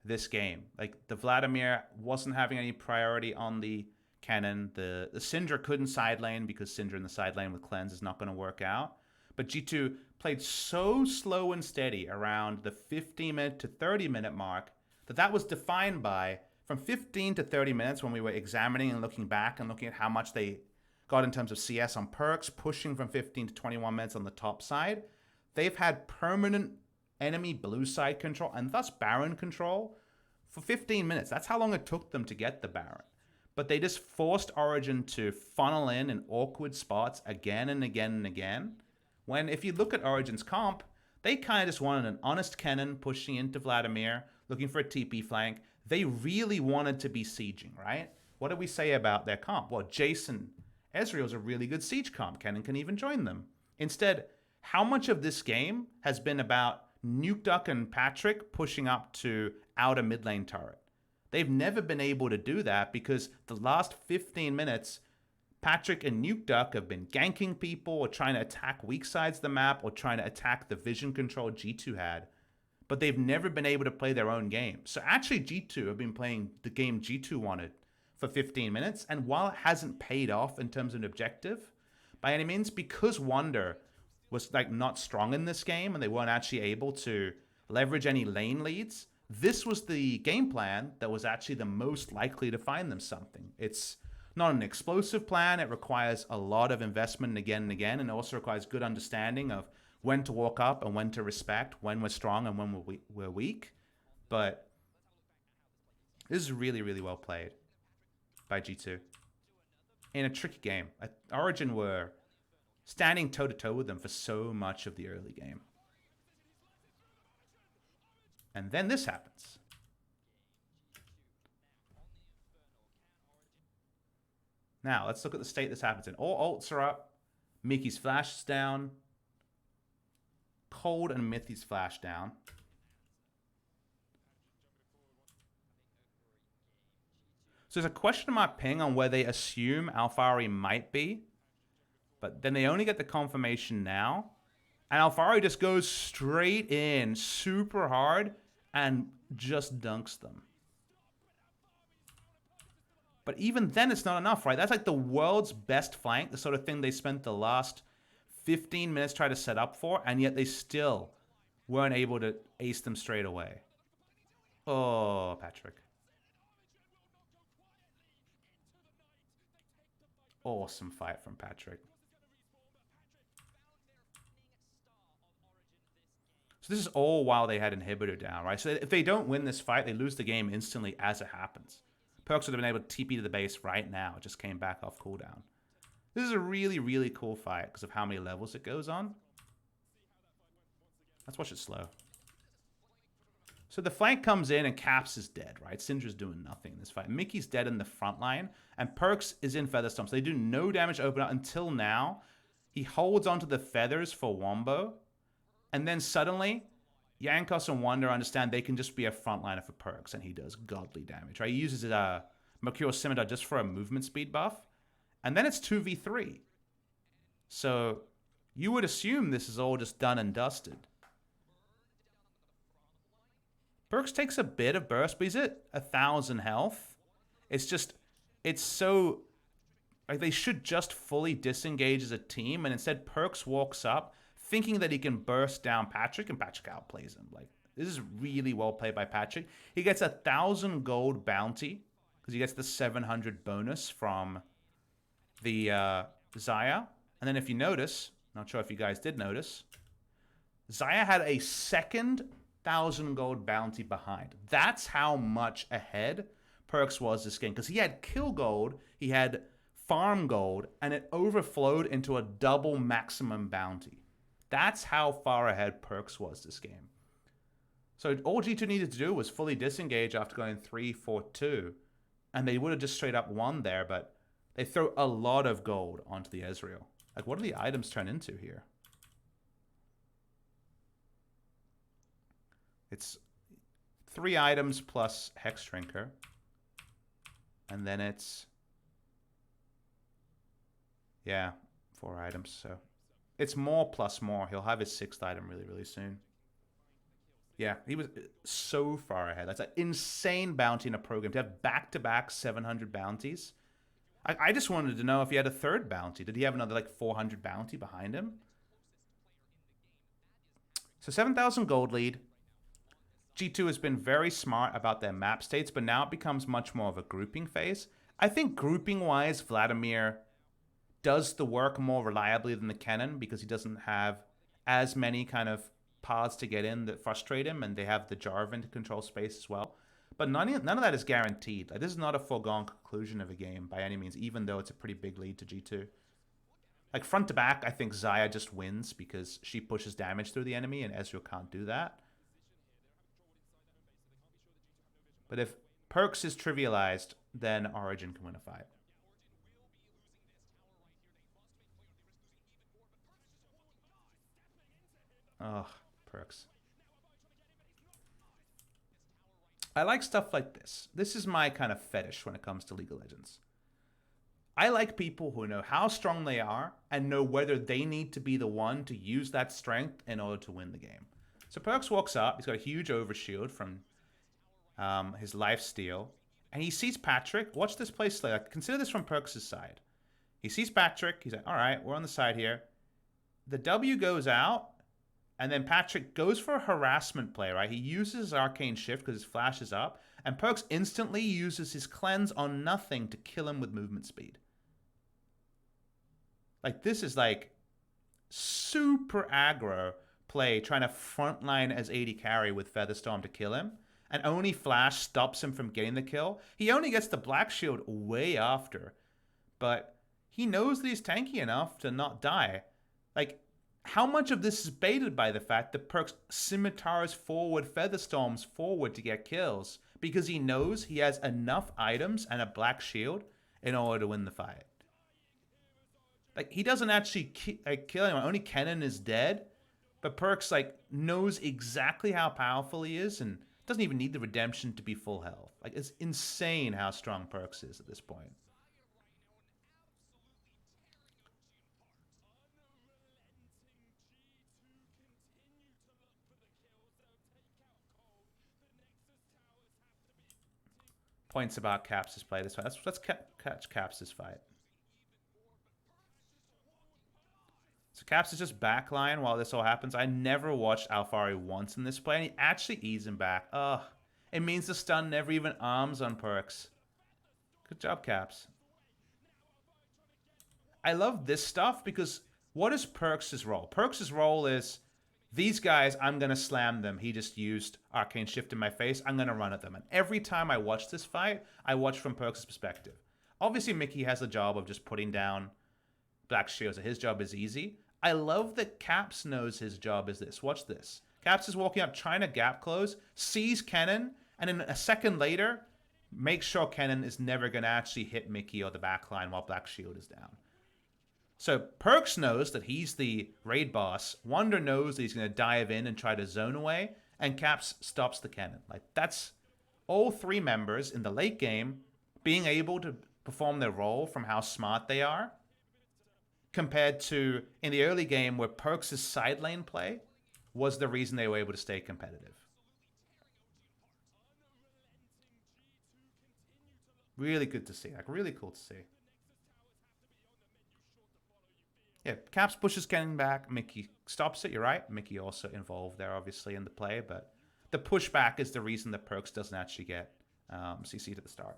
this game. Like, the Vladimir wasn't having any priority on the Kennen. The Syndra couldn't side lane because Syndra in the side lane with Cleanse is not going to work out. But G2 played so slow and steady around the 15-minute to 30-minute mark that was defined by, from 15 to 30 minutes when we were examining and looking back and looking at how much they got in terms of CS on perks, pushing from 15 to 21 minutes on the top side, they've had permanent enemy blue side control and thus Baron control for 15 minutes. That's how long it took them to get the Baron. But they just forced Origen to funnel in awkward spots again and again and again. When, if you look at Origen's comp, they kind of just wanted an honest Kennen pushing into Vladimir, looking for a TP flank. They really wanted to be sieging, right? What did we say about their comp? Well, Jason Ezreal's a really good siege comp. Kennen can even join them. Instead, how much of this game has been about Nuke Duck and Patrick pushing up to outer mid lane turret? They've never been able to do that because the last 15 minutes, Patrick and Nuke Duck have been ganking people or trying to attack weak sides of the map or trying to attack the vision control G2 had. But they've never been able to play their own game. So actually G2 have been playing the game G2 wanted for 15 minutes. And while it hasn't paid off in terms of an objective, by any means, because Wonder was like not strong in this game and they weren't actually able to leverage any lane leads, this was the game plan that was actually the most likely to find them something. It's not an explosive plan. It requires a lot of investment again and again, and it also requires good understanding of when to walk up and when to respect, when we're strong and when we're weak. But this is really, really well played by G2 in a tricky game. Origen were standing toe-to-toe with them for so much of the early game. And then this happens. Now, let's look at the state this happens in. All ults are up. Mickey's flash is down. Cold and Mithy's flash down. So there's a question mark ping on where they assume Alphari might be. But then they only get the confirmation now. And Alphari just goes straight in super hard and just dunks them. But even then, it's not enough, right? That's like the world's best flank, the sort of thing they spent the last 15 minutes trying to set up for, and yet they still weren't able to ace them straight away. Oh, Patrick. Awesome fight from Patrick. So this is all while they had Inhibitor down, right? So if they don't win this fight, they lose the game instantly as it happens. Perks would have been able to TP to the base right now. It just came back off cooldown. This is a really, really cool fight because of how many levels it goes on. Let's watch it slow. So the flank comes in and Caps is dead, right? Syndra's doing nothing in this fight. Mickey's dead in the front line and Perks is in Featherstorm. So they do no damage to open up until now. He holds onto the feathers for Wombo. And then suddenly, Yankos and Wonder understand they can just be a frontliner for Perks, and he does godly damage, right? He uses Mercurial Scimitar just for a movement speed buff, and then it's 2v3. So you would assume this is all just done and dusted. Perks takes a bit of burst, but he's at 1,000 health. It's just, it's so, like they should just fully disengage as a team, and instead Perks walks up, thinking that he can burst down Patrick, and Patrick outplays him. Like, this is really well played by Patrick. He gets 1,000 gold bounty because he gets the 700 bonus from the Xayah. And then if you notice, not sure if you guys did notice, Xayah had a second 1,000 gold bounty behind. That's how much ahead Perks was this game because he had kill gold, he had farm gold, and it overflowed into a double maximum bounty. That's how far ahead Perks was this game. So all G2 needed to do was fully disengage after going 3-4-2. And they would have just straight up won there, but they throw a lot of gold onto the Ezreal. Like, what do the items turn into here? It's 3 items plus Hex Drinker. And then it's Yeah, 4 items. So it's more plus more. He'll have his 6th item really, really soon. Yeah, he was so far ahead. That's an insane bounty in a program. To have back-to-back 700 bounties. I just wanted to know if he had a third bounty. Did he have another like 400 bounty behind him? So 7,000 gold lead. G2 has been very smart about their map states, but now it becomes much more of a grouping phase. I think grouping-wise, Vladimir does the work more reliably than the Kennen because he doesn't have as many kind of paths to get in that frustrate him, and they have the Jarvan to control space as well. But none of that is guaranteed. Like, this is not a foregone conclusion of a game by any means, even though it's a pretty big lead to G2. Like, front to back, I think Xayah just wins because she pushes damage through the enemy, and Ezreal can't do that. But if Perks is trivialized, then Origen can win a fight. Ugh, Perks. I like stuff like this. This is my kind of fetish when it comes to League of Legends. I like people who know how strong they are and know whether they need to be the one to use that strength in order to win the game. So Perks walks up. He's got a huge overshield from his lifesteal. And he sees Patrick. Watch this play slay. Like, consider this from Perks' side. He sees Patrick. He's like, all right, we're on the side here. The W goes out. And then Patrick goes for a harassment play, right? He uses his Arcane Shift because his flash is up. And Perks instantly uses his Cleanse on nothing to kill him with movement speed. Like, this is like super aggro play, trying to frontline as AD carry with Featherstorm to kill him. And only Flash stops him from getting the kill. He only gets the Black Shield way after. But he knows that he's tanky enough to not die. Like, how much of this is baited by the fact that Perks scimitars forward, Featherstorms forward to get kills because he knows he has enough items and a Black Shield in order to win the fight? Like, he doesn't actually kill anyone. Only Kennen is dead, but Perks like knows exactly how powerful he is and doesn't even need the redemption to be full health. Like, it's insane how strong Perks is at this point. Points about Caps' play this fight. Let's catch Caps' fight. So Caps is just backline while this all happens. I never watched Alphari once in this play, and he actually eased him back. Ugh. It means the stun never even arms on Perks. Good job, Caps. I love this stuff because what is Perks' role? Perks' role is, these guys, I'm going to slam them. He just used Arcane Shift in my face. I'm going to run at them. And every time I watch this fight, I watch from Perks' perspective. Obviously, Mickey has the job of just putting down Black Shields. His job is easy. I love that Caps knows his job is this. Watch this. Caps is walking up, trying to gap close, sees Kennen, and then a second later, makes sure Kennen is never going to actually hit Mickey or the backline while Black Shield is down. So Perks knows that he's the raid boss. Wonder knows that he's going to dive in and try to zone away, and Caps stops the Kennen. Like, that's all three members in the late game being able to perform their role from how smart they are, compared to in the early game where Perks' side lane play was the reason they were able to stay competitive. Really good to see. Like, really cool to see. Yeah, Caps pushes Kennen back. Mickey stops it. You're right. Mickey also involved there, obviously, in the play. But the pushback is the reason that Perks doesn't actually get CC'd at the start.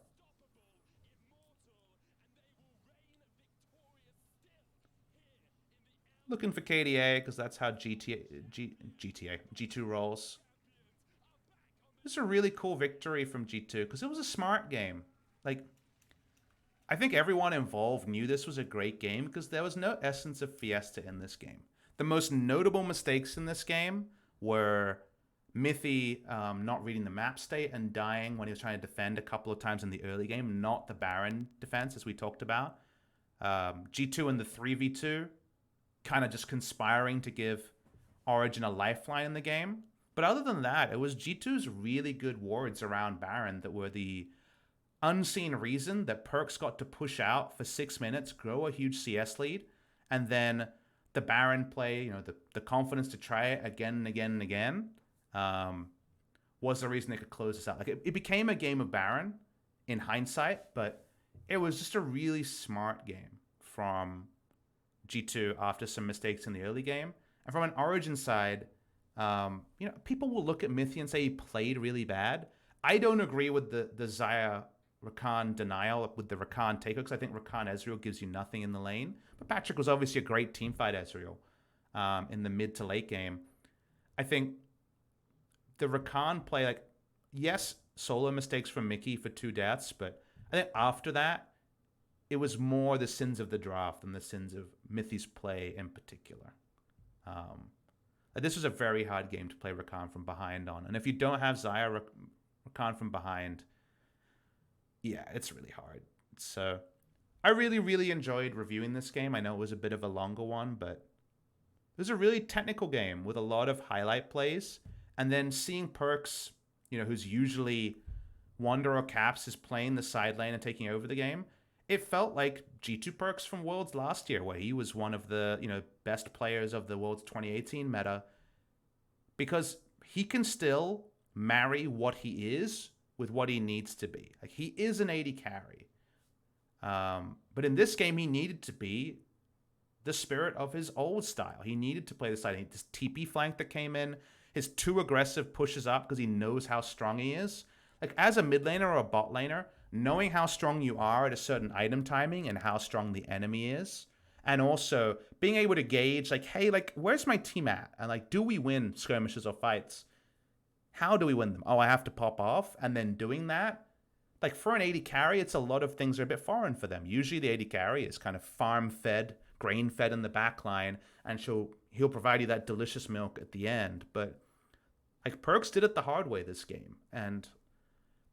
Looking for KDA because that's how G2 rolls. This is a really cool victory from G2 because it was a smart game. Like, I think everyone involved knew this was a great game because there was no essence of Fiesta in this game. The most notable mistakes in this game were Mithy not reading the map state and dying when he was trying to defend a couple of times in the early game, not the Baron defense, as we talked about. G2 in the 3v2, kind of just conspiring to give Origen a lifeline in the game. But other than that, it was G2's really good wards around Baron that were the unseen reason that Perks got to push out for 6 minutes, grow a huge CS lead, and then the Baron play, the confidence to try it again and again and again, was the reason they could close this out. Like it became a game of Baron in hindsight, but it was just a really smart game from G2 after some mistakes in the early game. And from an Origen side, people will look at Mithy and say he played really bad. I don't agree with the Xayah Rakan denial with the Rakan takeover, because I think Rakan Ezreal gives you nothing in the lane. But Patrick was obviously a great teamfight Ezreal in the mid to late game. I think the Rakan play, like, yes, solo mistakes from Mickey for 2 deaths, but I think after that, it was more the sins of the draft than the sins of Mithy's play in particular. This was a very hard game to play Rakan from behind on. And if you don't have Xayah Rakan from behind, yeah, it's really hard. So I really, really enjoyed reviewing this game. I know it was a bit of a longer one, but it was a really technical game with a lot of highlight plays. And then seeing Perks, who's usually Wander or Caps, is playing the side lane and taking over the game. It felt like G2 Perks from Worlds last year, where he was one of the best players of the Worlds 2018 meta, because he can still marry what he is with what he needs to be. Like, he is an AD carry. But in this game, he needed to be the spirit of his old style. He needed to play the side. This TP flank that came in, his too aggressive pushes up because he knows how strong he is. Like, as a mid laner or a bot laner, knowing how strong you are at a certain item timing and how strong the enemy is, and also being able to gauge, like, hey, like, where's my team at? And, like, do we win skirmishes or fights? How do we win them? Oh, I have to pop off. And then doing that, like, for an AD carry, it's a lot of things that are a bit foreign for them. Usually the AD carry is kind of farm-fed, grain-fed in the back line, and he'll provide you that delicious milk at the end. But, like, Perks did it the hard way this game. And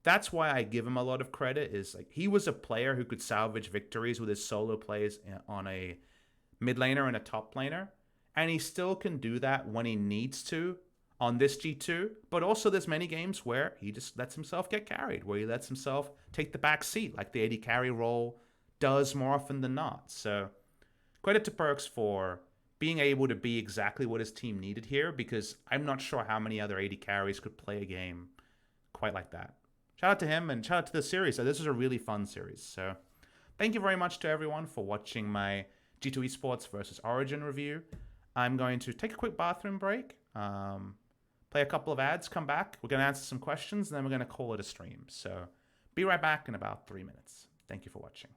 that's why I give him a lot of credit, is, like, he was a player who could salvage victories with his solo plays on a mid laner and a top laner. And he still can do that when he needs to on this G2, but also there's many games where he just lets himself get carried, where he lets himself take the back seat, like the AD carry role does more often than not. So credit to Perks for being able to be exactly what his team needed here, because I'm not sure how many other AD carries could play a game quite like that. Shout out to him and shout out to the series. So this was a really fun series. So thank you very much to everyone for watching my G2 Esports versus Origen review. I'm going to take a quick bathroom break, play a couple of ads, come back. We're going to answer some questions, and then we're going to call it a stream. So be right back in about 3 minutes. Thank you for watching.